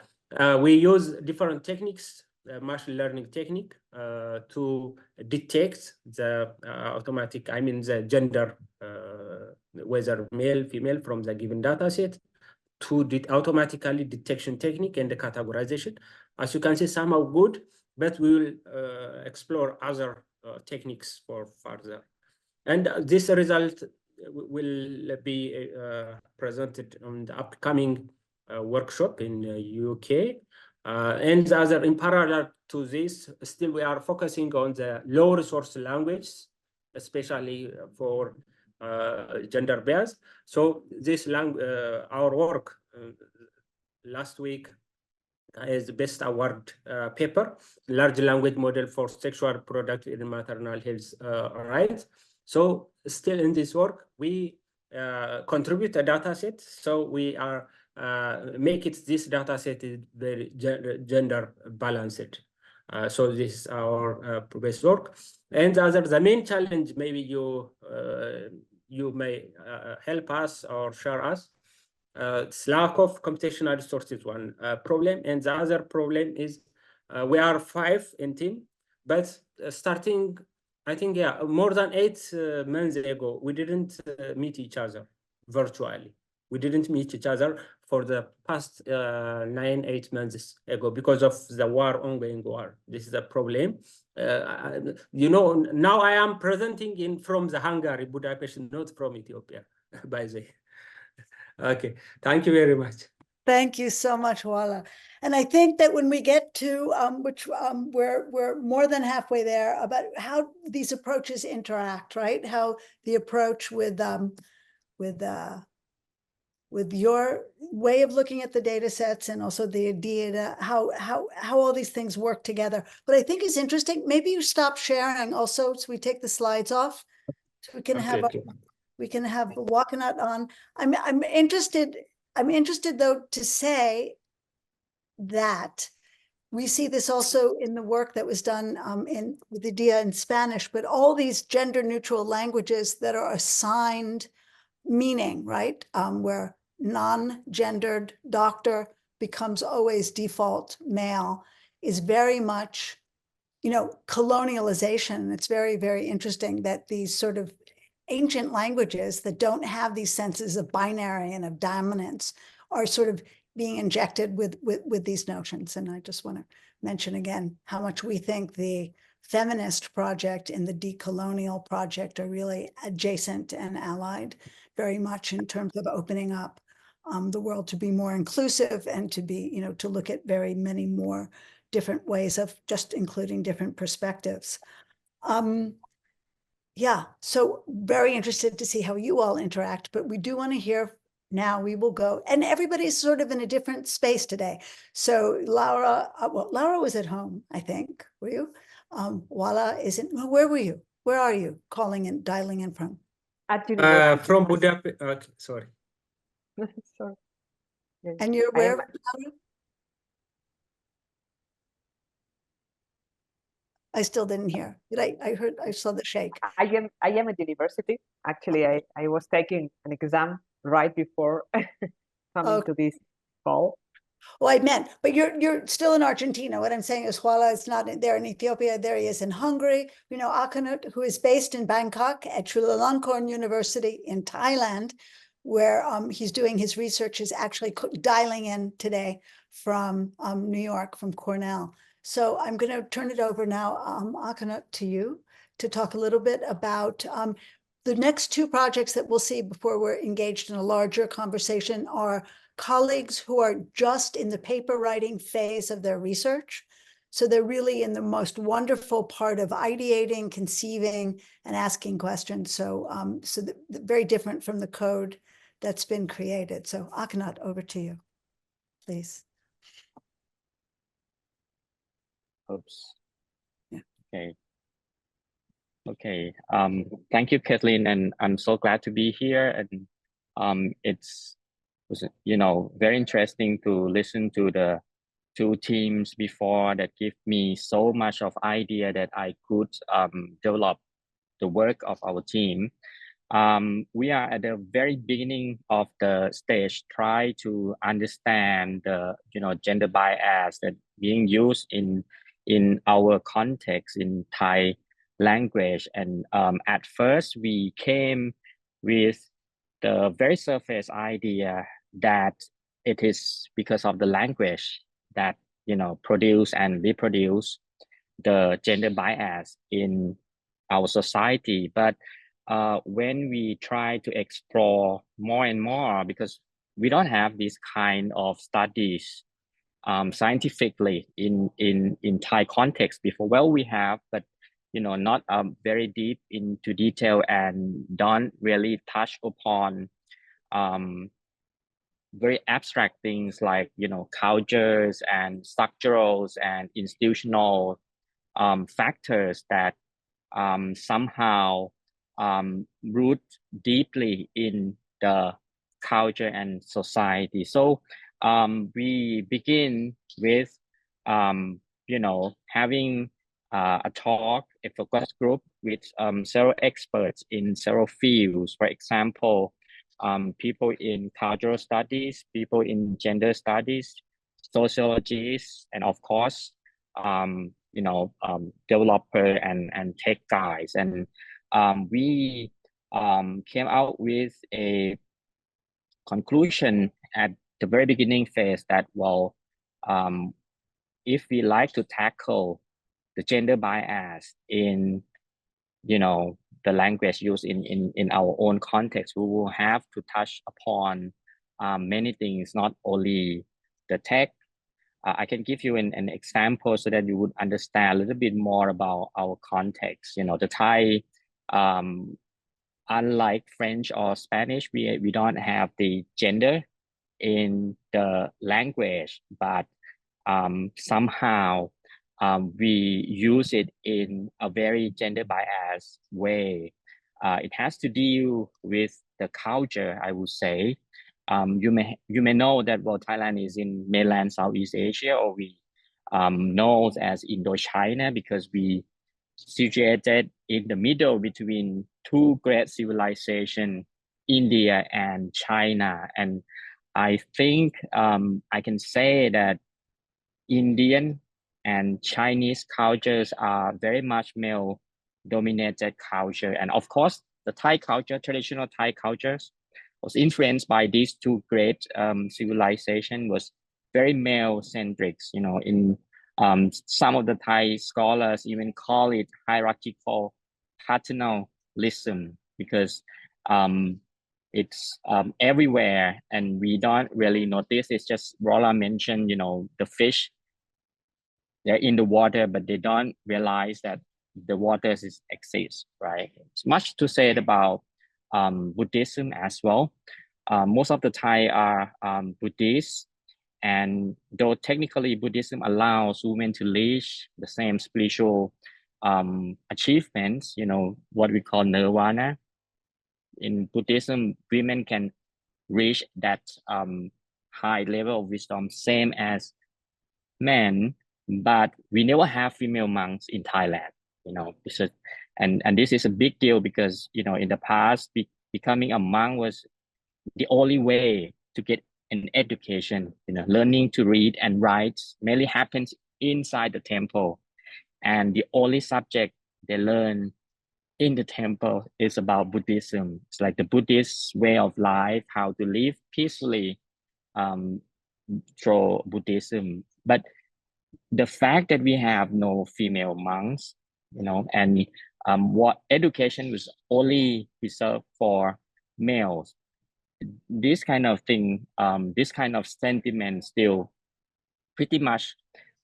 we use different techniques, machine learning technique, to detect the automatic, I mean the gender, whether male, female from the given data set, to automatically detection technique and the categorization. As you can see, somehow good, but we will explore other techniques for further. And this result will be presented on the upcoming workshop in UK. And the other, in parallel to this, still we are focusing on the low resource language, especially for gender bias. So this our work last week is the best award paper, large language model for sexual reproductive and maternal health rights. So still in this work, we contribute a data set. So we are make it, this data set is very gender balanced. So this is our previous work. And the main challenge, maybe you may help us or share us. It's lack of computational resources, one problem, and the other problem is we are 5 in team, but starting, I think, yeah, more than 8 months ago, we didn't meet each other virtually. We didn't meet each other for the past 9-8 months ago because of the ongoing war. This is a problem. You know, now I am presenting from the Hungary, Budapest, not from Ethiopia, by the way. Okay, thank you very much. Thank you so much, Wala. And I think that when we get to we're more than halfway there about how these approaches interact, right? How the approach with your way of looking at the data sets and also the E.D.I.A, how all these things work together. But I think it's interesting. Maybe you stop sharing also, so we take the slides off, so we can have we can have Wakanat on. I'm interested though to say that we see this also in the work that was done with the E.D.I.A in Spanish, but all these gender neutral languages that are assigned meaning, right? Where non-gendered doctor becomes always default male is very much, you know, colonialization. It's very, very interesting that these sort of ancient languages that don't have these senses of binary and of dominance are sort of being injected with these notions. And I just want to mention again how much we think the feminist project and the decolonial project are really adjacent and allied very much in terms of opening up the world to be more inclusive and to be, you know, to look at very many more different ways of just including different perspectives. Yeah, so very interested to see how you all interact, but we do want to hear now. We will go, and everybody's sort of in a different space today. So Laura, well, Laura was at home, I think. Were you? Wala isn't. Well, where were you? Where are you calling and dialing in from? At university. From Budapest. Okay, sorry. Sorry. Yes. And you're where, Laura? I still didn't hear. Did I heard, I saw the shake. I am at university. Actually, I was taking an exam right before coming to this call. Well, I meant, but you're still in Argentina. What I'm saying is Wala is not there in Ethiopia. There he is in Hungary. You know, Akanut, who is based in Bangkok at Chulalongkorn University in Thailand, where he's doing his research, is actually dialing in today from New York, from Cornell. So I'm going to turn it over now, Akanut, to you to talk a little bit about the next two projects that we'll see before we're engaged in a larger conversation are colleagues who are just in the paper writing phase of their research. So they're really in the most wonderful part of ideating, conceiving, and asking questions. So, very different from the code that's been created. So Akanat, over to you, please. Oops. Yeah. Okay. Okay. Thank you, Kathleen, and I'm so glad to be here. And it's, you know, very interesting to listen to the two teams before that give me so much of idea that I could develop the work of our team. We are at the very beginning of the stage, try to understand the, you know, gender bias that being used in our context in Thai language. And at first we came with the very surface idea that it is because of the language that, you know, produce and reproduce the gender bias in our society. But when we try to explore more and more, because we don't have this kind of studies scientifically in Thai context before. Well, we have, but, you know, not very deep into detail and don't really touch upon very abstract things like, you know, cultures and structural and institutional factors that somehow root deeply in the culture and society. So we begin with, you know, having a talk, a focus group with several experts in several fields. For example, people in cultural studies, people in gender studies, sociologists, and of course, you know, developer and tech guys. And we came out with a conclusion at the very beginning phase that, well, if we like to tackle the gender bias in, you know, the language used in our own context, we will have to touch upon many things, not only the text. I can give you an example so that you would understand a little bit more about our context. You know, the Thai, unlike French or Spanish, we don't have the gender in the language, but somehow we use it in a very gender biased way. It has to deal with the culture, I would say. You may know that, well, Thailand is in mainland Southeast Asia, or we know as Indochina, because we situated in the middle between two great civilizations, India and China. And I think I can say that Indian and Chinese cultures are very much male dominated culture. And of course, the Thai culture, traditional Thai cultures, was influenced by these two great civilizations, was very male centric. You know, in some of the Thai scholars even call it hierarchical paternalism, because it's everywhere and we don't really notice. It's just Rolla mentioned, you know, the fish, they're in the water, but they don't realize that the waters exist, right? It's much to say about Buddhism as well. Most of the Thai are Buddhists, and though technically Buddhism allows women to reach the same spiritual achievements, you know, what we call nirvana. In Buddhism, women can reach that high level of wisdom, same as men, but we never have female monks in Thailand, you know. And this is a big deal because, you know, in the past, becoming a monk was the only way to get an education. You know, learning to read and write mainly happens inside the temple, and the only subject they learn in the temple is about Buddhism. It's like the Buddhist way of life, how to live peacefully through Buddhism. But the fact that we have no female monks, you know, and what education was only reserved for males, this kind of thing, this kind of sentiment still pretty much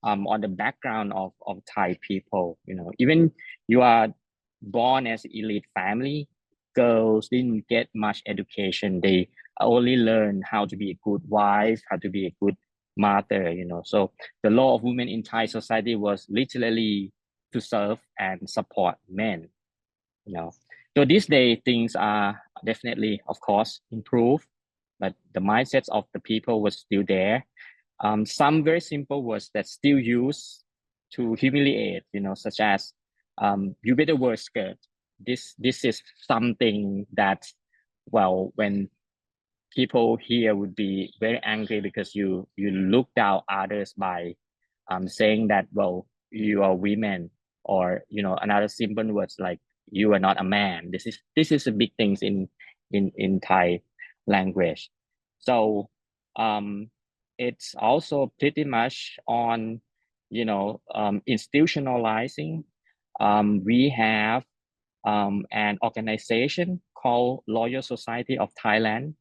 on the background of Thai people. You know, even you are born as elite family, girls didn't get much education. They only learn how to be a good wife, how to be a good mother, you know. So the law of women in Thai society was literally to serve and support men, you know. So these days things are definitely, of course, improved, but the mindsets of the people was still there. Some very simple words that still used to humiliate, you know, such as you better wear skirt. This is something that, well, when people here would be very angry because you look down others by saying that, well, you are women, or, you know, another simple words like you are not a man. This is a big things in Thai language. So it's also pretty much on, you know, institutionalizing. We have an organization called Loyal Society of Thailand,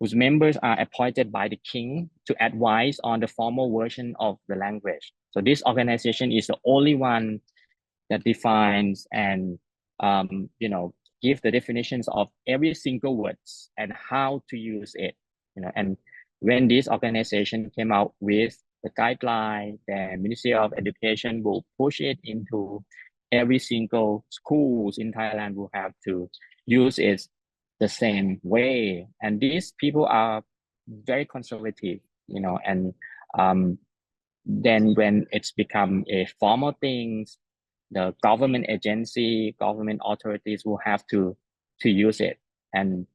whose members are appointed by the king to advise on the formal version of the language. So this organization is the only one that defines and, you know, give the definitions of every single words and how to use it. You know, and when this organization came out with the guideline, the Ministry of Education will push it into every single schools in Thailand will have to use it the same way. And these people are very conservative, you know, and then when it's become a formal thing, the government agency, government authorities will have to use it. And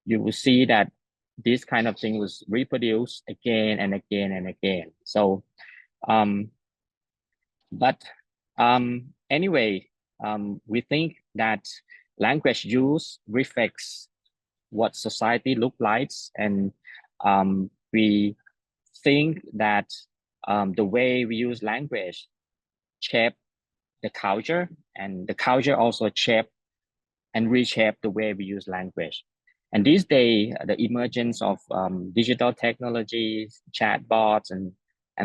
you will see that this kind of thing was reproduced again and again and again. So, anyway, we think that language use reflects what society look like, and we think that the way we use language shape the culture, and the culture also shape and reshape the way we use language. And these days, the emergence of digital technologies, chatbots, and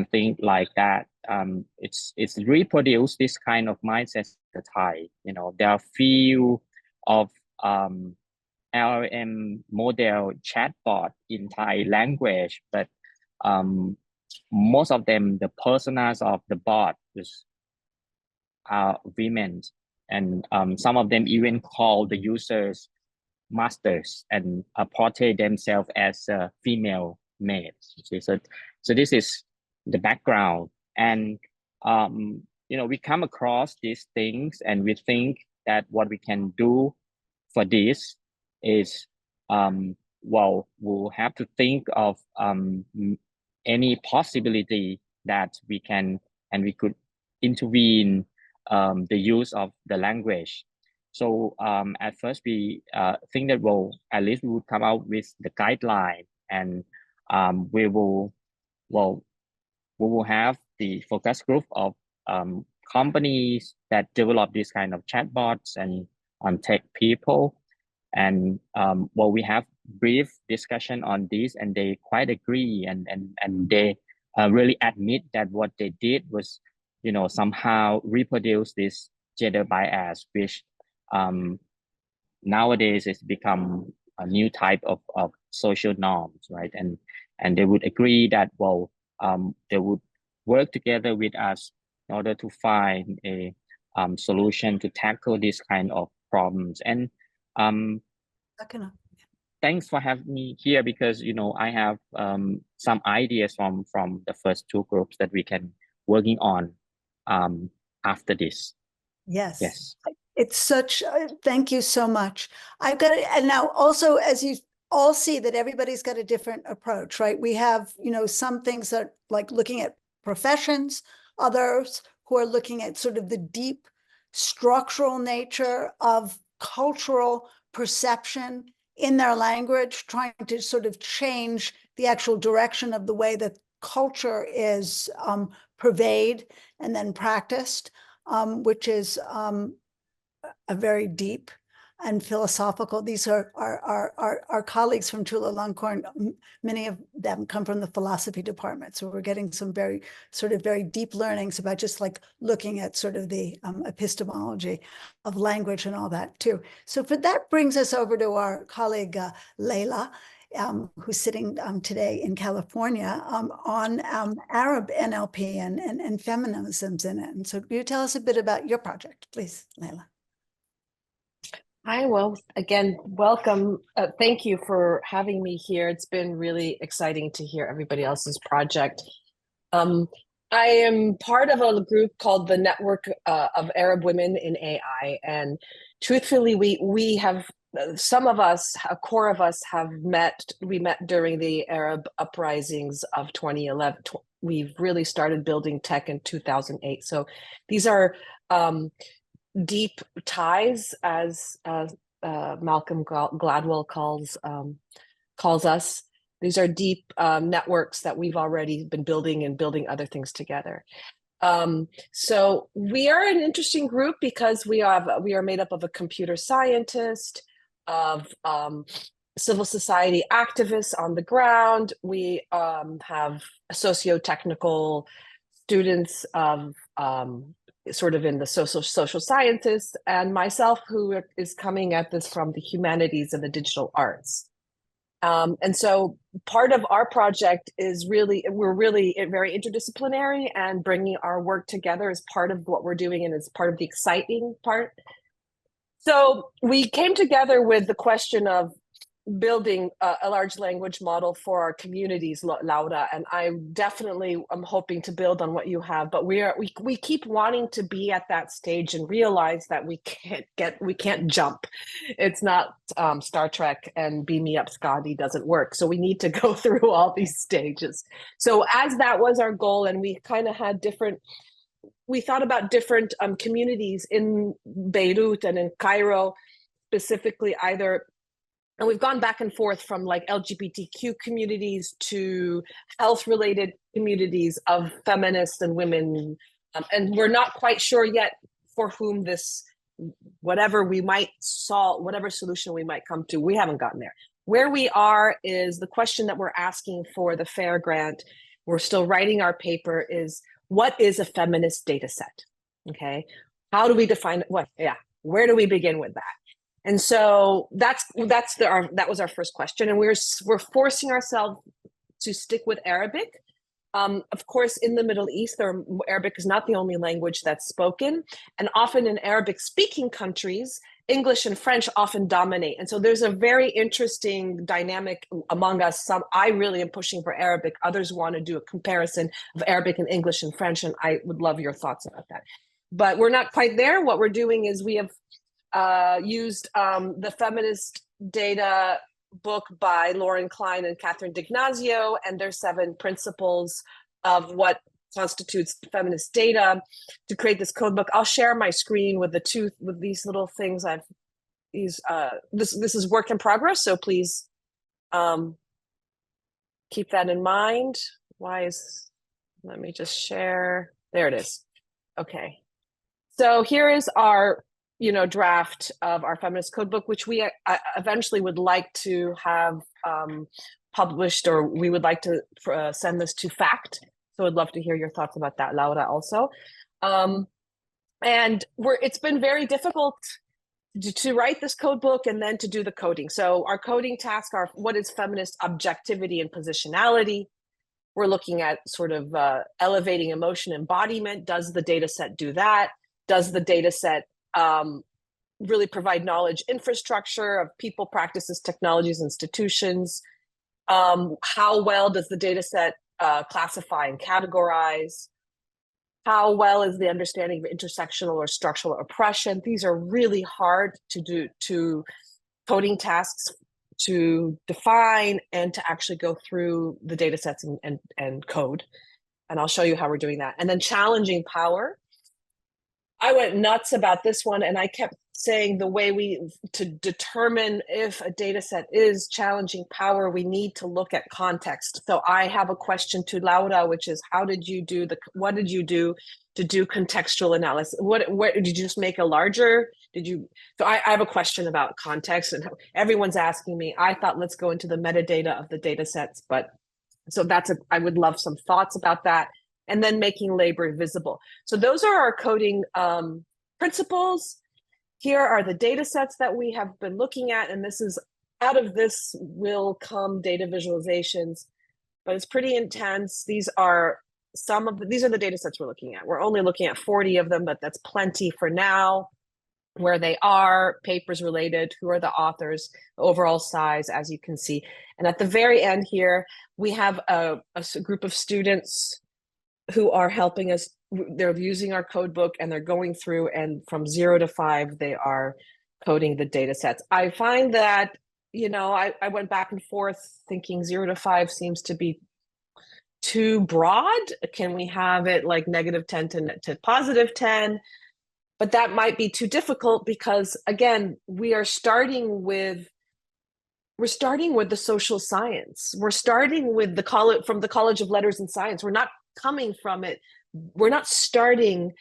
things like that, it's reproduced this kind of mindset in Thai. You know, there are few of LLM model chatbot in Thai language, but most of them, the personas of the bot are women, and some of them even call the users masters and portray themselves as female maids. So this is the background, and you know, we come across these things, and we think that what we can do for this is well, we'll have to think of any possibility that we can, and we could intervene the use of the language. So at first we think that, well, at least we would come out with the guideline, and we will have the focus group of companies that develop this kind of chatbots and tech people. And well, we have brief discussion on this, and they quite agree, and they really admit that what they did was, you know, somehow reproduce this gender bias, which nowadays has become a new type of social norms, right? And they would agree that, well, they would work together with us in order to find a solution to tackle this kind of problems. And thanks for having me here, because, you know, I have some ideas from the first two groups that we can working on after this. Yes. It's such, thank you so much. I've got it. And now also, as you all see, that everybody's got a different approach, right? We have, you know, some things that like looking at professions, others who are looking at sort of the deep structural nature of cultural perception in their language, trying to sort of change the actual direction of the way that culture is purveyed and then practiced, which is a very deep and philosophical. These are our colleagues from Chulalongkorn. Many of them come from the philosophy department. So we're getting some very deep learnings about just like looking at sort of the epistemology of language and all that too. So for that brings us over to our colleague, Leila, who's sitting today in California on Arab NLP and feminisms in it. And so can you tell us a bit about your project, please, Leila? Hi, well, again, welcome. Thank you for having me here. It's been really exciting to hear everybody else's project. I am part of a group called the Network of Arab Women in AI. And truthfully, we have, some of us, a core of us have we met during the Arab uprisings of 2011. We've really started building tech in 2008. So these are deep ties, as Malcolm Gladwell calls us. These are deep networks that we've already been building and building other things together. So we are an interesting group because we are made up of a computer scientist, of civil society activists on the ground. We have socio-technical students of sort of in the social sciences, and myself, who is coming at this from the humanities and the digital arts. And so part of our project is we're really very interdisciplinary, and bringing our work together is part of what we're doing, and it's part of the exciting part. So we came together with the question of building a large language model for our communities, Laura, and I definitely am hoping to build on what you have, but we keep wanting to be at that stage and realize that we can't jump. It's not Star Trek and beam me up Scotty doesn't work. So we need to go through all these stages. So as that was our goal, and we kind of had we thought about different communities in Beirut and in Cairo, specifically either And we've gone back and forth from like LGBTQ communities to health-related communities of feminists and women. And we're not quite sure yet for whom this, whatever we might solve, whatever solution we might come to, we haven't gotten there. Where we are is the question that we're asking for the FAIR grant. We're still writing our paper is, what is a feminist data set? Okay, how do we define what? Yeah, where do we begin with that? And so that was our first question, and we're forcing ourselves to stick with Arabic. Of course, in the Middle East, Arabic is not the only language that's spoken, and often in Arabic-speaking countries, English and French often dominate. And so there's a very interesting dynamic among us. I really am pushing for Arabic. Others want to do a comparison of Arabic and English and French, and I would love your thoughts about that. But we're not quite there. What we're doing is we have used the Feminist Data book by Lauren Klein and Catherine D'Ignazio, and their 7 principles of what constitutes feminist data to create this code book. I'll share my screen with these little things. This is work in progress, so please keep that in mind. Let me just share. There it is. Okay. So here is our draft of our feminist code book, which we eventually would like to have published, or we would like to send this to FACT. So I'd love to hear your thoughts about that, Laura, also. And it's been very difficult to write this code book and then to do the coding. So our coding tasks are, what is feminist objectivity and positionality? We're looking at sort of elevating emotion embodiment. Does the data set do that? Does the data set really provide knowledge infrastructure of people, practices, technologies, institutions? How well does the data set classify and categorize? How well is the understanding of intersectional or structural oppression? These are really hard to coding tasks to define and to actually go through the data sets and code. And I'll show you how we're doing that. And then challenging power. I went nuts about this one, and I kept saying the way to determine if a data set is challenging power, we need to look at context. So I have a question to Laura, which is, what did you do to do contextual analysis? What did you just make a larger? So I have a question about context, and everyone's asking me. I thought, let's go into the metadata of the data sets, but so I would love some thoughts about that. And then making labor visible. So those are our coding principles. Here are the data sets that we have been looking at, and out of this will come data visualizations, but it's pretty intense. These are the data sets we're looking at. We're only looking at 40 of them, but that's plenty for now. Where they are, papers related, who are the authors, overall size, as you can see. And at the very end here, we have a group of students who are helping us. They're using our code book, and they're going through, and from 0 to 5, they are coding the data sets. I find that, I went back and forth thinking 0 to 5 seems to be too broad. Can we have it like -10 to +10? But that might be too difficult because, again, we're starting with the social science. We're starting with from the College of Letters and Science. We're not coming from it. We're not starting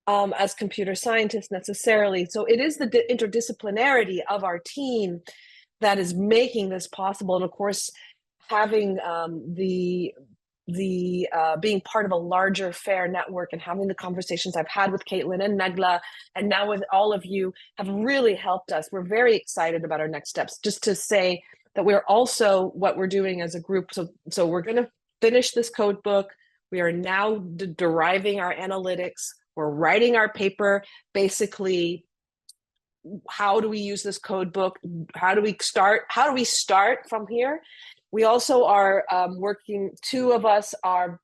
as computer scientists necessarily. So it is the interdisciplinarity of our team that is making this possible. And of course, having being part of a larger FAIR network and having the conversations I've had with Caitlin and Negla, and now with all of you, have really helped us. We're very excited about our next steps. Just to say that we're also, what we're doing as a group, so we're going to finish this code book. We are now deriving our analytics. We're writing our paper. Basically, how do we use this code book? How do we start from here? We also are working. 2 of us are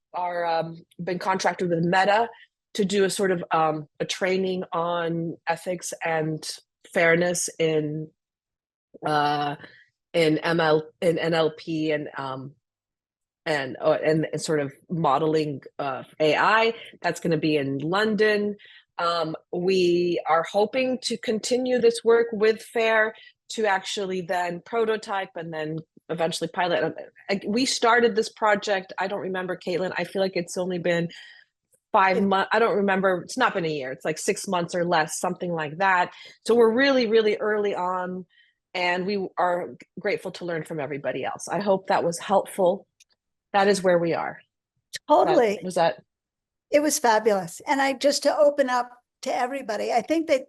been contracted with Meta to do a sort of a training on ethics and fairness in NLP and sort of modeling AI. That's going to be in London. We are hoping to continue this work with FAIR to actually then prototype and then eventually pilot. We started this project, I don't remember, Caitlin, I feel like it's only been 5 months. I don't remember. It's not been a year. It's like 6 months or less, something like that. So we're really, really early on, and we are grateful to learn from everybody else. I hope that was helpful. That is where we are. Totally. It was fabulous. And just to open up to everybody, I think that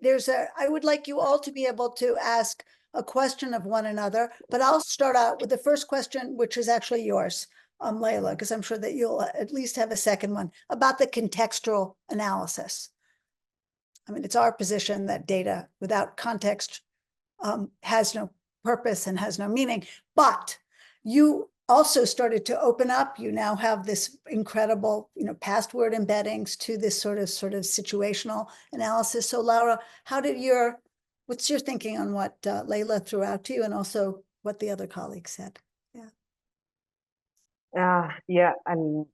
I would like you all to be able to ask a question of one another, but I'll start out with the first question, which is actually yours, Layla, because I'm sure that you'll at least have a second one about the contextual analysis. I mean, it's our position that data without context has no purpose and has no meaning, but you also started to open up. You now have this incredible, past word embeddings to this sort of situational analysis. So Laura, what's your thinking on what Layla threw out to you, and also what the other colleagues said? Yeah, and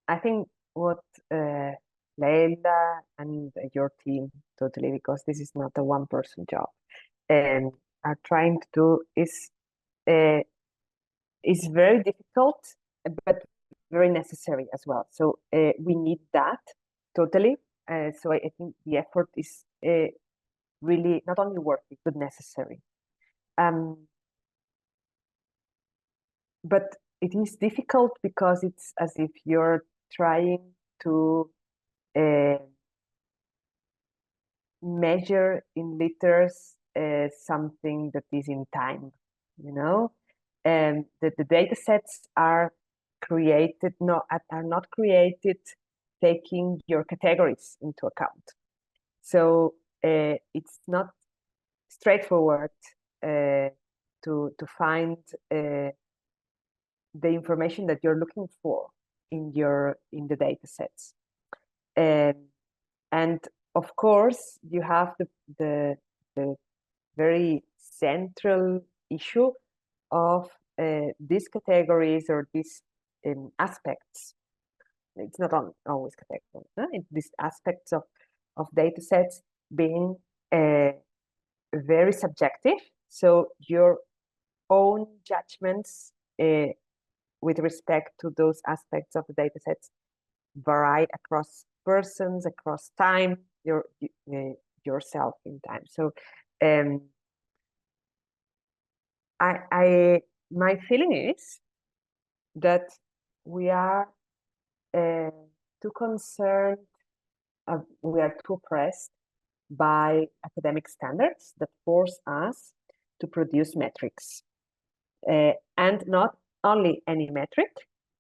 I think what Layla and your team, totally, because this is not a one-person job, and are trying to do is very difficult, but very necessary as well. So we need that totally. So I think the effort is really not only worth it, but necessary. But it is difficult because it's as if you're trying to measure in liters something that is in time, and the data sets are not created taking your categories into account. So it's not straightforward to find the information that you're looking for in the data sets. And of course, you have the very central issue of these categories or these aspects. It's not always categories. These aspects of data sets being very subjective. So your own judgments with respect to those aspects of the data sets vary across persons, across time, yourself in time. So my feeling is that we are too concerned, we are too oppressed by academic standards that force us to produce metrics. And not only any metric,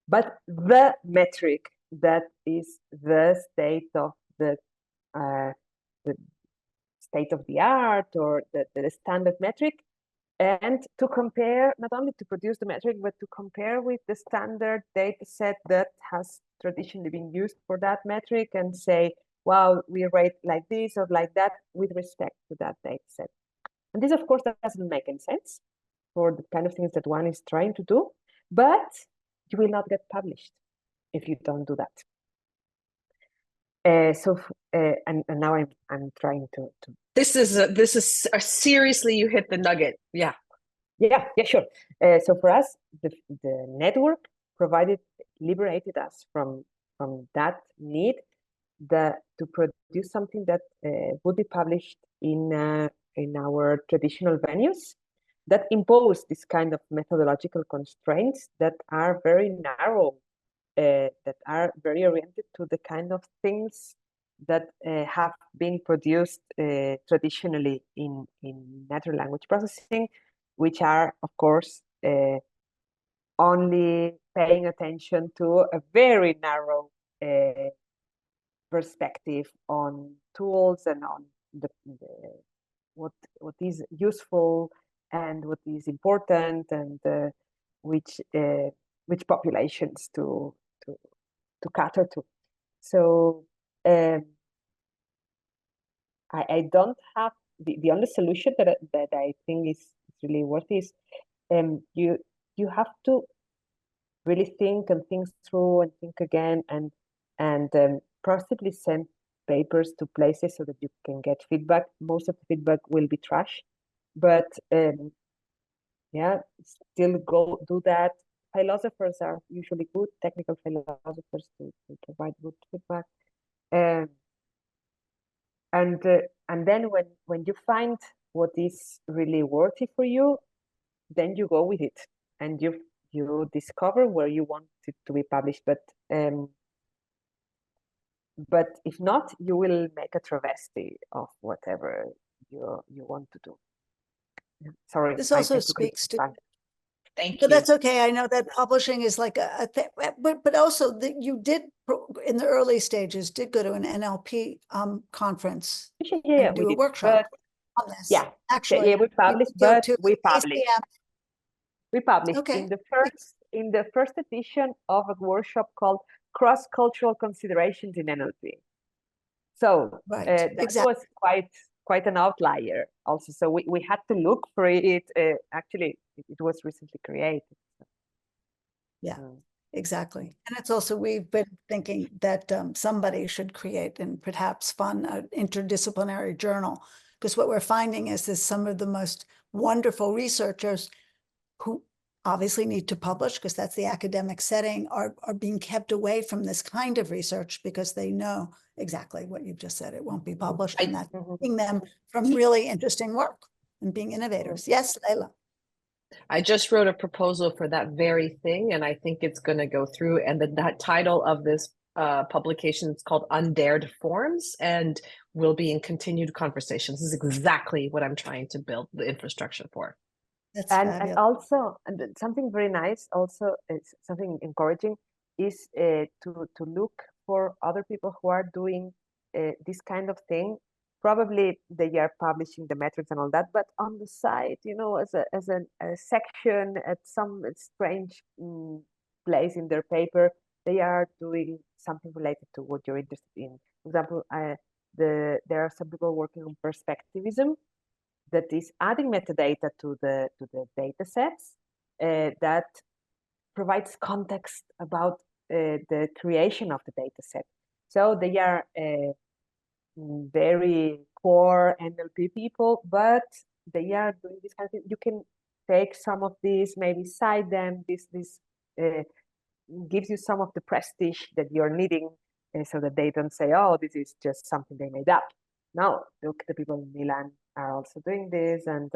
but the metric that is the state of the state of the art, or the standard metric, and to compare, not only to produce the metric, but to compare with the standard data set that has traditionally been used for that metric, and say, wow, we rate like this or like that with respect to that data set. And this, of course, doesn't make any sense for the kind of things that one is trying to do, but you will not get published if you don't do that. And now I'm trying to. This is seriously, you hit the nugget. Yeah, sure. So for us, the network liberated us from that need to produce something that would be published in our traditional venues, that impose this kind of methodological constraints that are very narrow, that are very oriented to the kind of things that have been produced traditionally in natural language processing, which are, of course, only paying attention to a very narrow perspective on tools and on what is useful and what is important, and which populations to cater to. So I don't have the only solution that I think is really worth is you have to really think through and think again, and possibly send papers to places so that you can get feedback. Most of the feedback will be trash, but yeah, still go do that. Philosophers are usually good, technical philosophers to provide good feedback. And then when you find what is really worthy for you, then you go with it, and you discover where you want it to be published. But if not, you will make a travesty of whatever you want to do. Sorry, This also speaks to. Thank But you. that's okay. I know that publishing is like a thing, but also that you did in the early stages did go to an NLP conference yeah, and do we a did, workshop on this. yeah, Actually, we published, you go but to we published. ACM. We published Okay. in the first edition of a workshop called Cross-Cultural Considerations in NLP. So Right, that exactly. was quite an outlier also. So we had to look for it. Actually, it was recently created. Yeah, exactly. And it's also, we've been thinking that somebody should create and perhaps fund an interdisciplinary journal, because what we're finding is that some of the most wonderful researchers who obviously need to publish, because that's the academic setting, are being kept away from this kind of research because they know exactly what you've just said. It won't be published, and that's keeping them from really interesting work and being innovators. Yes, Leila. I just wrote a proposal for that very thing, and I think it's going to go through. And that title of this publication is called Undared Forms, and will be in continued conversations. This is exactly what I'm trying to build the infrastructure for. That's and fabulous. also, and something very nice, also something encouraging, is to look for other people who are doing this kind of thing. Probably they are publishing the metrics and all that, but on the side, as a section at some strange place in their paper, they are doing something related to what you're interested in. For example, there are some people working on perspectivism, that is adding metadata to the data sets that provides context about the creation of the data set. So they are very core NLP people, but they are doing this kind of thing. You can take some of these, maybe cite them. This gives you some of the prestige that you're needing, so that they don't say, oh, this is just something they made up. No, look, the people in Milan are also doing this, and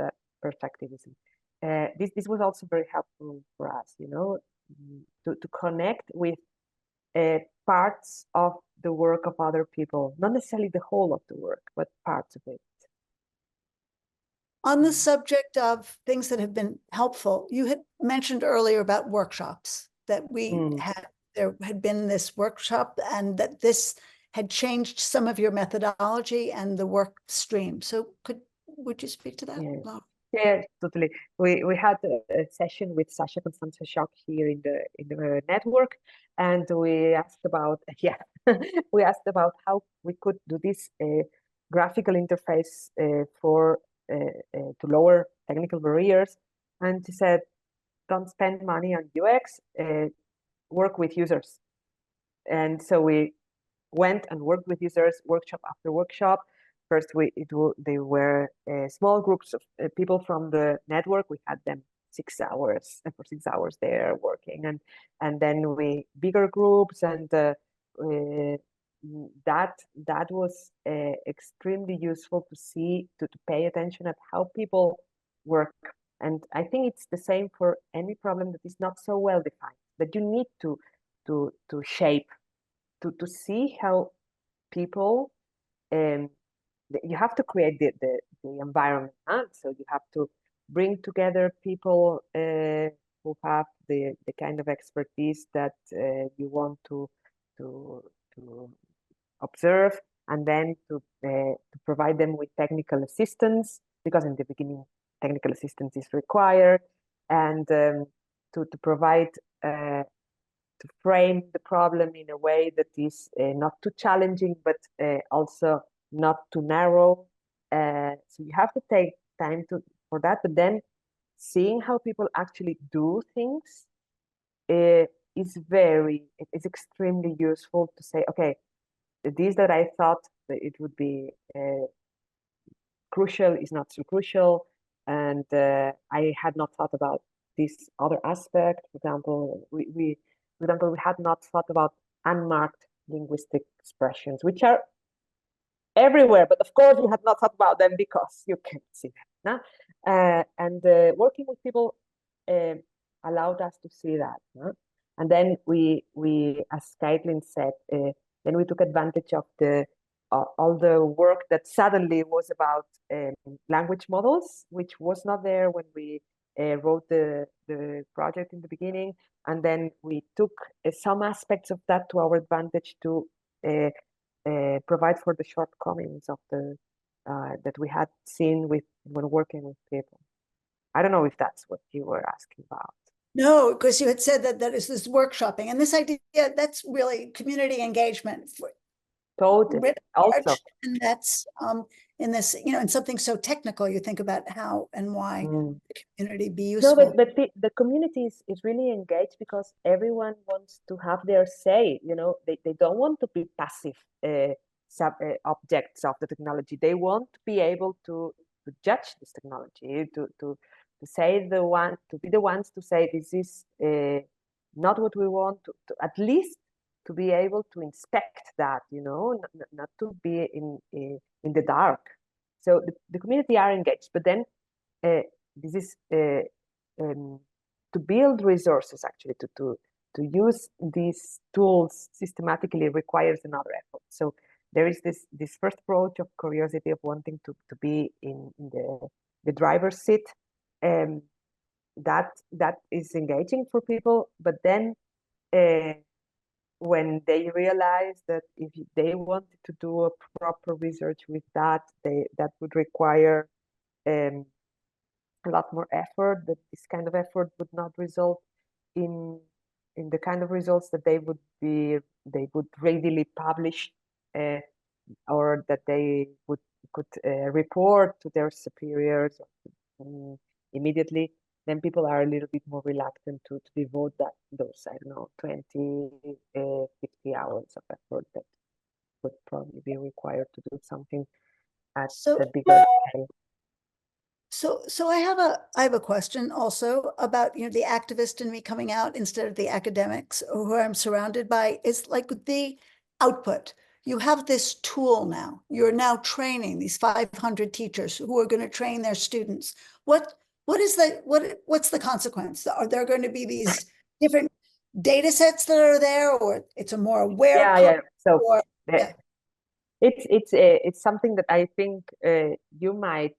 perspectivism. This was also very helpful for us, to connect with parts of the work of other people, not necessarily the whole of the work, but parts of it. On the subject of things that have been helpful, you had mentioned earlier about workshops, that there had been this workshop and that this had changed some of your methodology and the work stream. So would you speak to that? Yeah. Yeah, totally. We had a session with Sasha Constanza here in the network, and we asked about we asked about how we could do this graphical interface for to lower technical barriers, and she said, don't spend money on UX, work with users. And so we went and worked with users, workshop after workshop. First, they were small groups of people from the network. We had them 6 hours, and for 6 hours there working, and then we bigger groups, and that was extremely useful to see, to pay attention at how people work. And I think it's the same for any problem that is not so well defined, that you need to shape, to see how people, you have to create the environment, huh? So you have to bring together people who have the kind of expertise that you want to observe, and then to provide them with technical assistance, because in the beginning technical assistance is required, and to provide to frame the problem in a way that is not too challenging, but also not too narrow. So you have to take time for that, but then seeing how people actually do things is extremely useful to say, okay, this that I thought that it would be crucial is not so crucial. and I had not thought about this other aspect. For example, we had not thought about unmarked linguistic expressions, which are everywhere, but of course we had not thought about them because you can't see them. No? And working with people allowed us to see that. No? And then we, as Caitlin said, then we took advantage of all the work that suddenly was about language models, which was not there when we wrote the project in the beginning. And then we took some aspects of that to our advantage to provide for the shortcomings of the that we had seen when working with people. I don't know if that's what you were asking about. No, because you had said that is this workshopping, and this idea, that's really community engagement. Totally. Also, and that's in this, in something so technical, you think about how and why the community be useful. No, but the community is really engaged because everyone wants to have their say. They don't want to be passive objects of the technology. They want to be able to judge this technology, to say to be the ones to say this is not what we want, to at least to be able to inspect that, not to be in the dark. So the community are engaged, but then this is to build resources, actually, to use these tools systematically requires another effort. So there is this first approach of curiosity, of wanting to be in the driver's seat. That is engaging for people, but then when they realize that if they wanted to do a proper research with that would require a lot more effort, that this kind of effort would not result in the kind of results that they would readily publish or that they could report to their superiors immediately, then people are a little bit more reluctant to devote those, I don't know, 20, 50 hours of effort that would probably be required to do something at the bigger scale. So I have a question also about, the activist in me coming out instead of the academics who I'm surrounded by, is like the output. You have this tool now. You're now training these 500 teachers who are going to train their students. What's the consequence? Are there going to be these different data sets that are there, or it's a more aware? So it's something that I think you might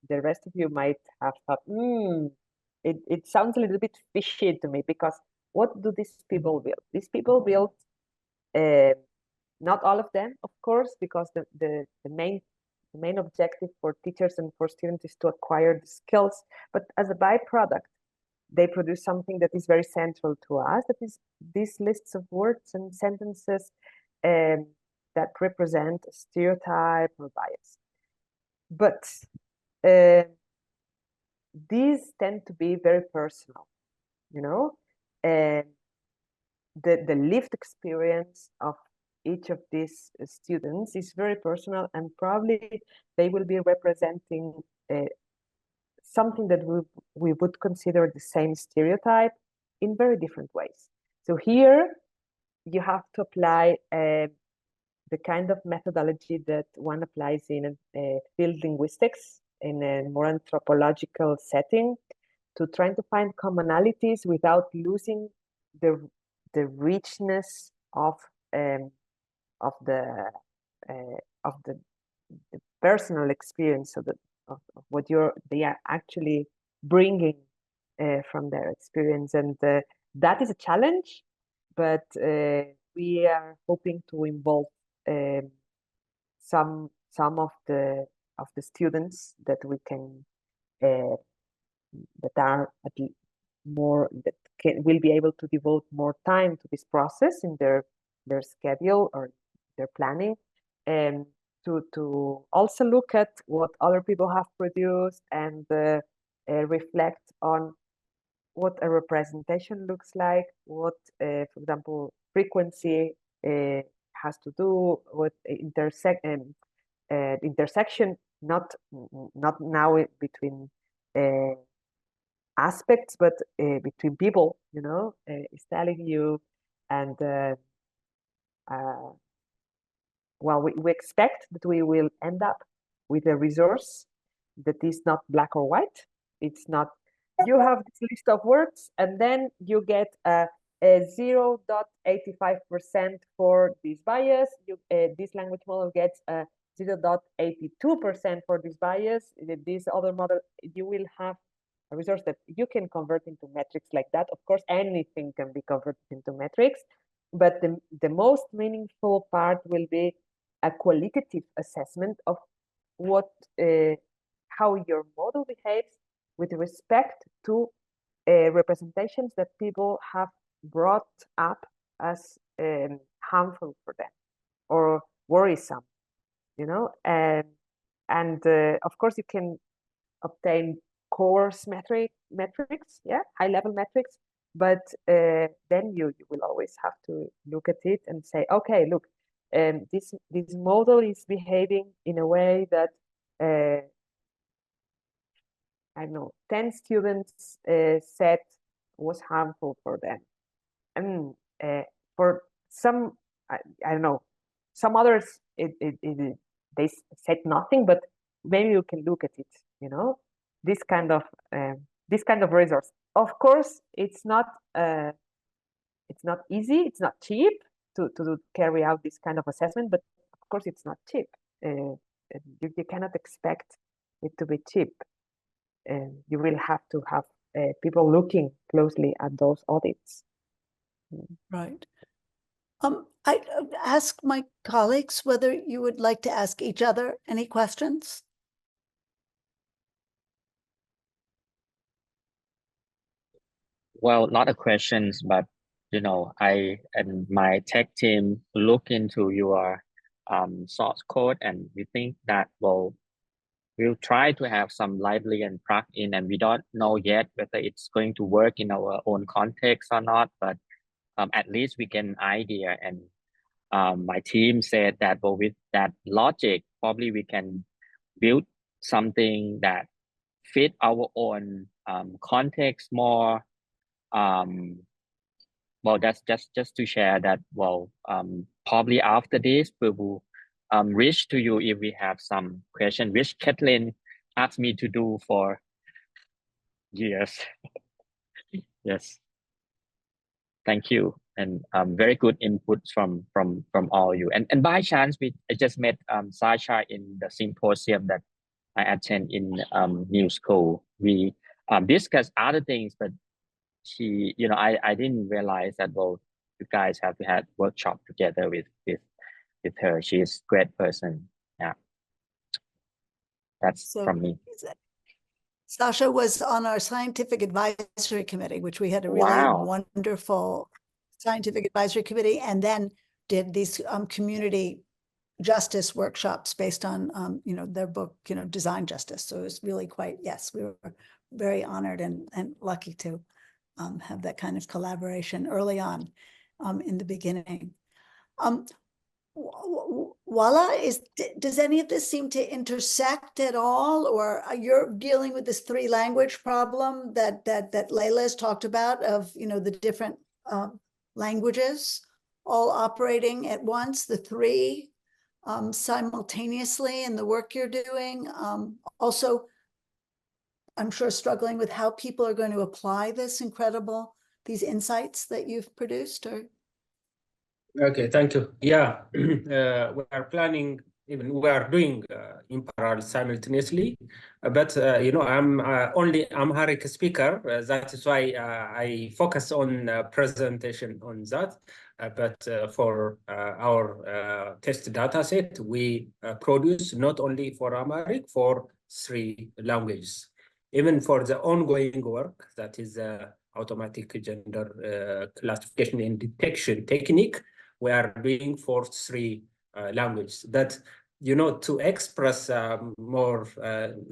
the rest of you might have thought, it sounds a little bit fishy to me, because what do these people build? These people build, not all of them, of course, because the main objective for teachers and for students is to acquire the skills, but as a byproduct, they produce something that is very central to us, that is these lists of words and sentences that represent a stereotype or bias. But these tend to be very personal, and the lived experience of each of these students is very personal, and probably they will be representing something that we would consider the same stereotype in very different ways. So here you have to apply the kind of methodology that one applies in field linguistics in a more anthropological setting, to trying to find commonalities without losing the richness of the personal experience of what they are actually bringing from their experience, and that is a challenge. But we are hoping to involve some of the students that we can that are will be able to devote more time to this process in their schedule or their planning, and to also look at what other people have produced and reflect on what a representation looks like, what, for example, frequency has to do, what intersection, not now between aspects, but between people, is telling you, and well, we expect that we will end up with a resource that is not black or white. It's not, you have this list of words and then you get a 0.85% for this bias. This language model gets a 0.82% for this bias. This other model, you will have a resource that you can convert into metrics like that. Of course, anything can be converted into metrics, but the most meaningful part will be a qualitative assessment of what how your model behaves with respect to representations that people have brought up as harmful for them or worrisome, and of course you can obtain coarse metrics, high-level metrics, but then you will always have to look at it and say, okay, look, this model is behaving in a way that I don't know, 10 students said was harmful for them, and for some, I don't know, some others they said nothing, but maybe you can look at it, this kind of resource. Of course, it's not easy, it's not cheap to carry out this kind of assessment, but of course it's not cheap. You cannot expect it to be cheap. You will have to have people looking closely at those audits. Right. I ask my colleagues whether you would like to ask each other any questions. Well, not a questions, but I and my tech team look into your source code, and we think that we'll try to have some library and plug-in, and we don't know yet whether it's going to work in our own context or not, but at least we get an idea. And my team said that, well, with that logic, probably we can build something that fit our own context more. Well, that's just to share that. Well, probably after this, we will reach to you if we have some question, which Kathleen asked me to do for years. Yes. Thank you, and very good inputs from all you. And by chance, I just met Sasha in the symposium that I attend in New School. We discussed other things, but she, I didn't realize that, well, you guys have had workshop together with her. She's a great person. Yeah, that's from me. Sasha was on our scientific advisory committee, which we had a really wonderful scientific advisory committee, and then did these community justice workshops based on their book, Design Justice. So it was really quite, yes, we were very honored and lucky to have that kind of collaboration early on in the beginning. Voila, does any of this seem to intersect at all, or you're dealing with this 3-language problem that Layla has talked about of the different languages all operating at once, the 3 simultaneously in the work you're doing? Also, I'm sure struggling with how people are going to apply these insights that you've produced, or? Okay, thank you. Yeah, we are planning, even we are doing in parallel simultaneously, but I'm only Amharic speaker. That is why I focus on presentation on that. But for our test data set, we produce not only for Amharic, for 3 languages. Even for the ongoing work, that is automatic gender classification and detection technique, we are doing for 3 languages. That, to express more,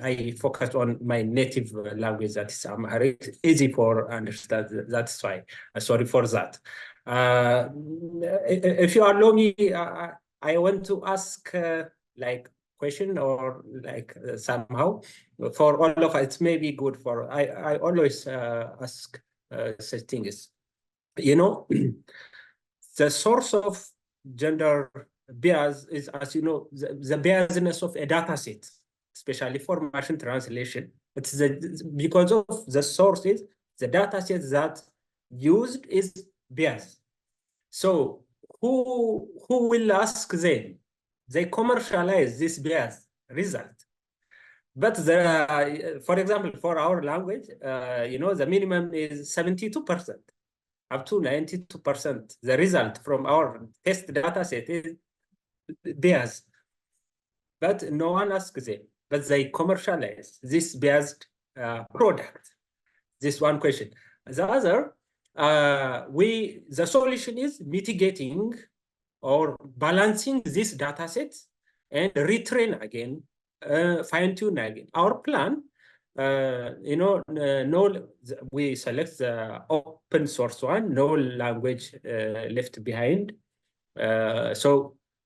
I focus on my native language, that is Amharic, easy for understand. That's why. Sorry for that. If you allow me, I want to ask question or like somehow for all of us, it's maybe good for, I always ask such things. You know, the source of gender bias is, as you know, the biasness of a data set, especially for machine translation. It's because of the sources, the data set that used is biased. So who will ask them? They commercialize this bias result. But for example, for our language, you know, the minimum is 72%, up to 92%. The result from our test data set is biased. But no one asks them. But they commercialize this biased product. This one question. The other, the solution is mitigating or balancing this data set and retrain again, fine-tune again. Our plan, you know, we select the open source one, no language left behind.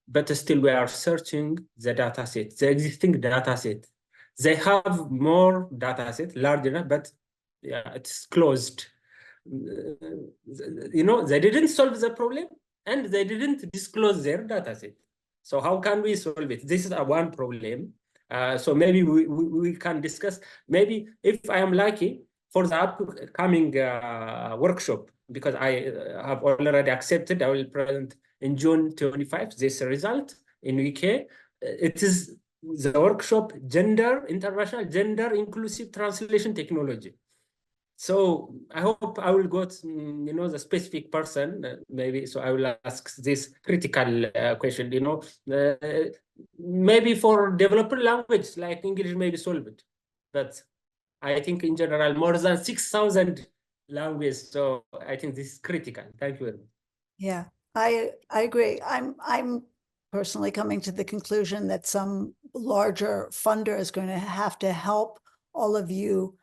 But still we are searching the data set, the existing data set. They have more data set, large enough, but yeah, it's closed. You know, they didn't solve the problem and they didn't disclose their data set. So how can we solve it? This is one problem. So maybe we can discuss, maybe if I am lucky for the upcoming workshop, because I have already accepted, I will present in June 25, this result in UK. It is the workshop International Gender Inclusive Translation Technology. So I hope I will go to, you know, the specific person, maybe, so I will ask this critical question, you know, maybe for developer language like English, maybe solve it. But I think in general, more than 6,000 languages. So I think this is critical. Thank you very much. Yeah, I agree. I'm personally coming to the conclusion that some larger funder is going to have to help all of you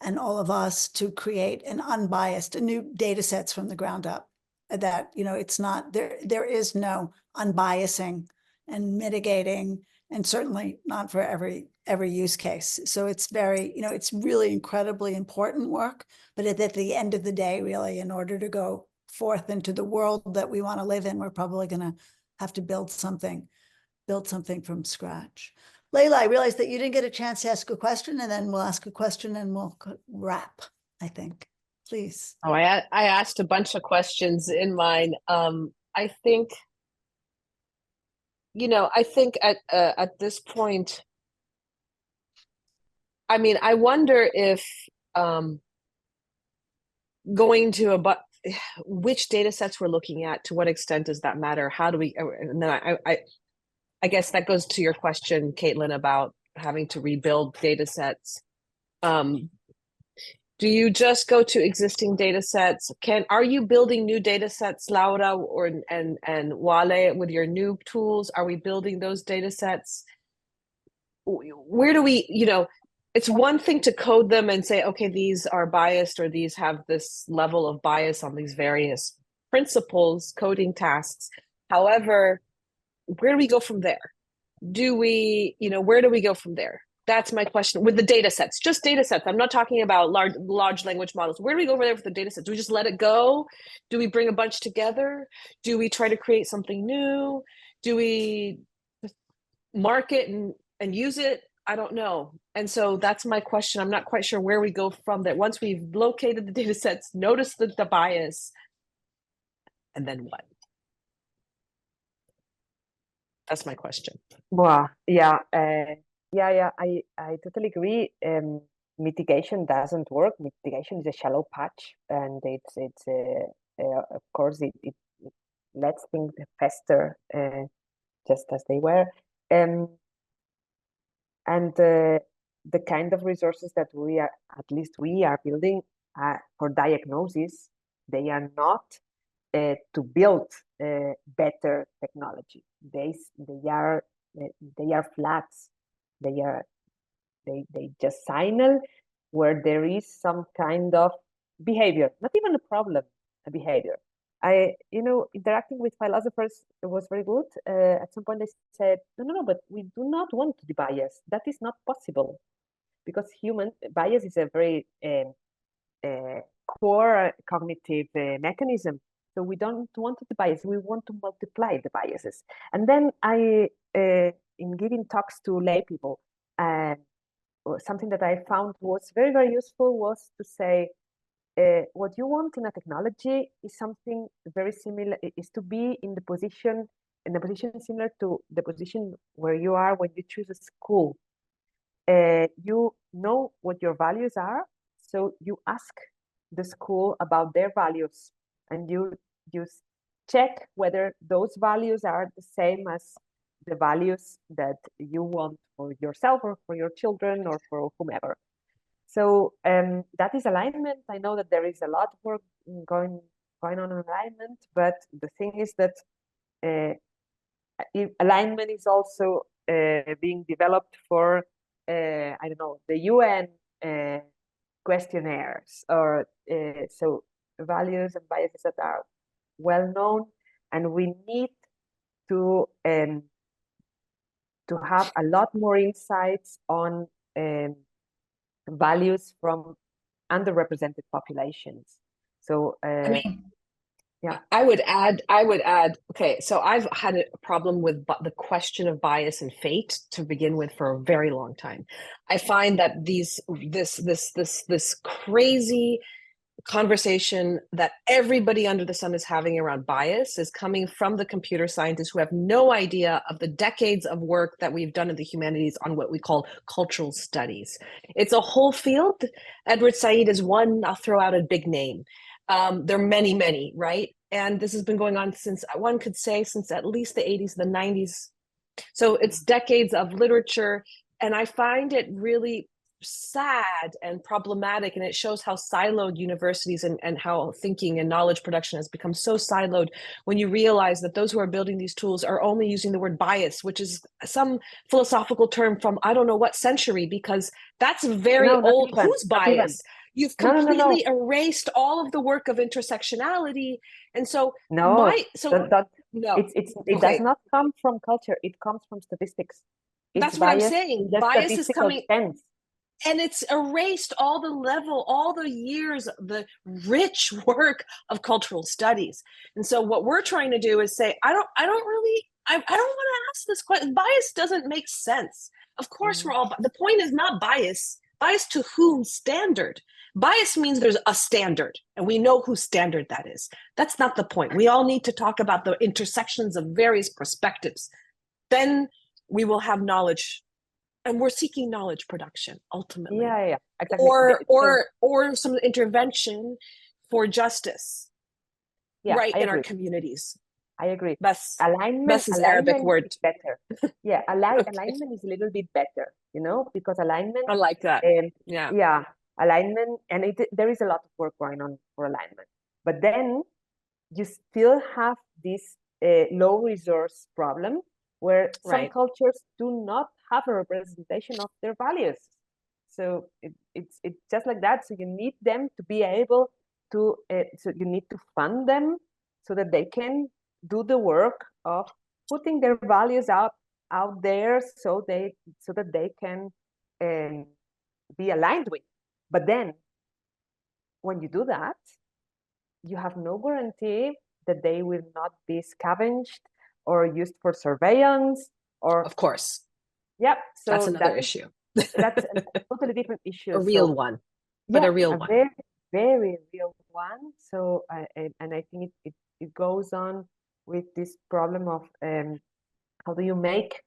and all of us to create an unbiased, new data sets from the ground up. That, you know, it's not, there is no unbiasing and mitigating, and certainly not for every use case. So it's very, you know, it's really incredibly important work, but at the end of the day, really, in order to go forth into the world that we want to live in, we're probably going to have to build something from scratch. Layla, I realized that you didn't get a chance to ask a question, and then we'll ask a question and we'll wrap, I think. Please. Oh, I asked a bunch of questions in mine. I think, you know, I think at this point, I mean, I wonder if going to which data sets we're looking at, to what extent does that matter? How do we, and then I guess that goes to your question, Caitlin, about having to rebuild data sets. Do you just go to existing data sets? Are you building new data sets, Laura and Wale, with your new tools? Are we building those data sets? Where do we, you know, it's one thing to code them and say, okay, these are biased, or these have this level of bias on these various principles, coding tasks. However, where do we go from there? Do we, you know, where do we go from there? That's my question with the data sets, just data sets. I'm not talking about large language models. Where do we go over there with the data sets? Do we just let it go? Do we bring a bunch together? Do we try to create something new? Do we market and use it? I don't know. And so that's my question. I'm not quite sure where we go from that. Once we've located the data sets, noticed the bias, and then what? That's my question. Well, yeah, I totally agree. Mitigation doesn't work. Mitigation is a shallow patch, and it's of course it lets things fester, just as they were. And the kind of resources that we are building for diagnosis, they are not to build better technology. They are flats. They just signal where there is some kind of behavior, not even a problem, a behavior. interacting with philosophers was very good. At some point they said, no, but we do not want to be biased. That is not possible, because human bias is a very core cognitive mechanism. So we don't want the bias, we want to multiply the biases. And then in giving talks to lay people, something that I found was very, very useful was to say, what you want in a technology is something very similar, is to be in a position similar to the position where you are when you choose a school. You know what your values are, so you ask the school about their values, and you check whether those values are the same as the values that you want for yourself or for your children or for whomever. So that is alignment. I know that there is a lot of work going on in alignment, but the thing is that alignment is also being developed for I don't know, the UN questionnaires, or so values and biases that are well known, and we need to have a lot more insights on values from underrepresented populations. So yeah, I would add, okay, so I've had a problem with the question of bias and fate to begin with for a very long time. I find that this crazy conversation that everybody under the sun is having around bias is coming from the computer scientists who have no idea of the decades of work that we've done in the humanities on what we call cultural studies. It's a whole field. Edward Said is one. I'll throw out a big name. There are many, right? And this has been going on since, one could say, since at least the 80s, the 90s. So it's decades of literature. And I find it really sad and problematic, and it shows how siloed universities and how thinking and knowledge production has become so siloed when you realize that those who are building these tools are only using the word bias, which is some philosophical term from I don't know what century, because that's very old. Even, who's biased? You've completely erased all of the work of intersectionality. And so no, it does not come from culture, it comes from statistics. That's what I'm saying. Bias is coming sense. And it's erased all the years, the rich work of cultural studies. And so what we're trying to do is say, I don't want to ask this question. Bias doesn't make sense. Of course, the point is not bias. Bias to whose standard? Bias means there's a standard, and we know whose standard that is. That's not the point. We all need to talk about the intersections of various perspectives. Then we will have knowledge. And we're seeking knowledge production ultimately. Yeah, exactly. Or some intervention for justice, right, in our communities. I agree. Alignment is Arabic word. Is better. Yeah, alignment is a little bit better, because alignment. I like that. Yeah, alignment, and there is a lot of work going on for alignment. But then you still have this low resource problem where some cultures do not have a representation of their values. So it's just like that. So you need them to be able to, so you need to fund them so that they can do the work of putting their values out there, so that they can be aligned with. But then when you do that, you have no guarantee that they will not be scavenged or used for surveillance, or of course. Yep. So that's another issue. That's a totally different issue. A real one, but a real one. Very, very real one. So and I think it goes on with this problem of how do you make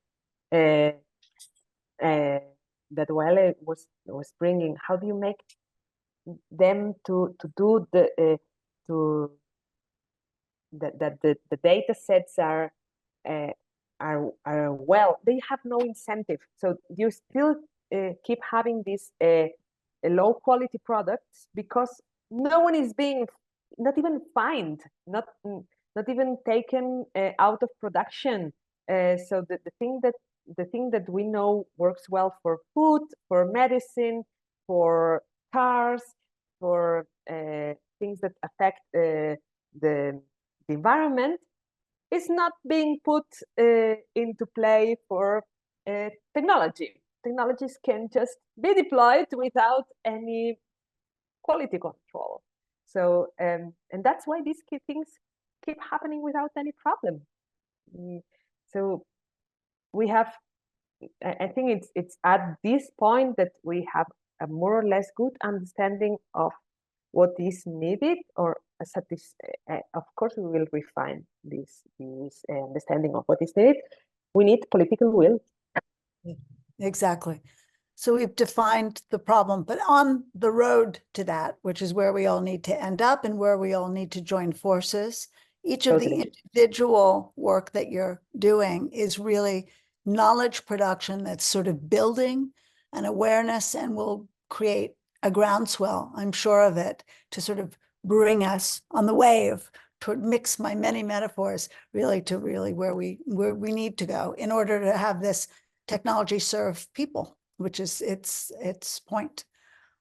that Welle was bringing? How do you make them to do that the data sets are well, they have no incentive, so you still keep having these low quality products because no one is being not even fined, not even taken out of production. So the thing that we know works well for food, for medicine, for cars, for things that affect the the environment is not being put into play for technology. Technologies can just be deployed without any quality control. So, and that's why these key things keep happening without any problem. So we have, I think it's at this point that we have a more or less good understanding of what is needed, or of course we will refine this understanding of what is needed. We need political will. Exactly. So we've defined the problem, but on the road to that, which is where we all need to end up and where we all need to join forces, each of the individual work that you're doing is really knowledge production that's sort of building an awareness and will create a groundswell, I'm sure of it, to sort of bring us on the wave, to mix my many metaphors, really to where we need to go in order to have this technology serve people, which is its point,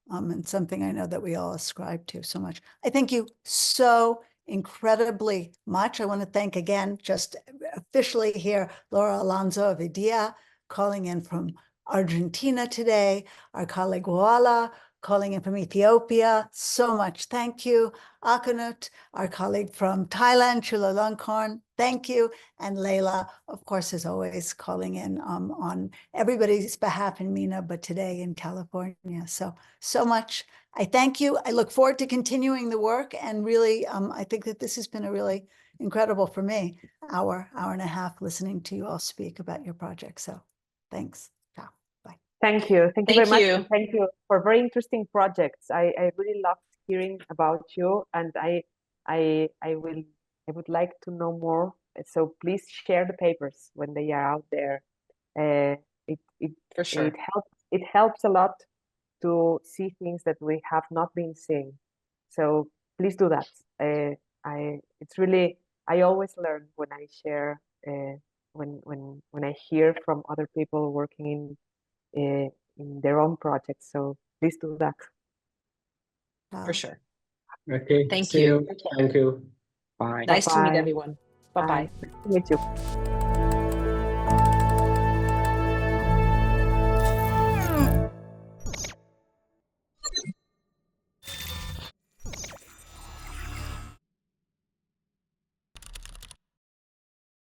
and something I know that we all ascribe to so much. I thank you so incredibly much. I want to thank again, just officially here, Laura Alonso of E.D.I.A, calling in from Argentina today, our colleague Wala, calling in from Ethiopia. So much thank you. Akanut, our colleague from Thailand, Chulalongkorn, thank you. And Leila, of course, as always, calling in on everybody's behalf in MENA, but today in California. So much. I thank you. I look forward to continuing the work. And really, I think that this has been a really incredible, for me, hour and a half listening to you all speak about your project. So thanks. Ciao. Bye. Thank you. Thank you very much. And thank you for very interesting projects. I really loved hearing about you, and I would like to know more. So please share the papers when they are out there. For sure. It helps a lot to see things that we have not been seeing. So please do that. It's really, I always learn when I share, when I hear from other people working in their own projects. So please do that. For sure. Okay. Thank See you. Thank you. Bye. Nice to meet everyone. Bye-bye. Nice to meet you.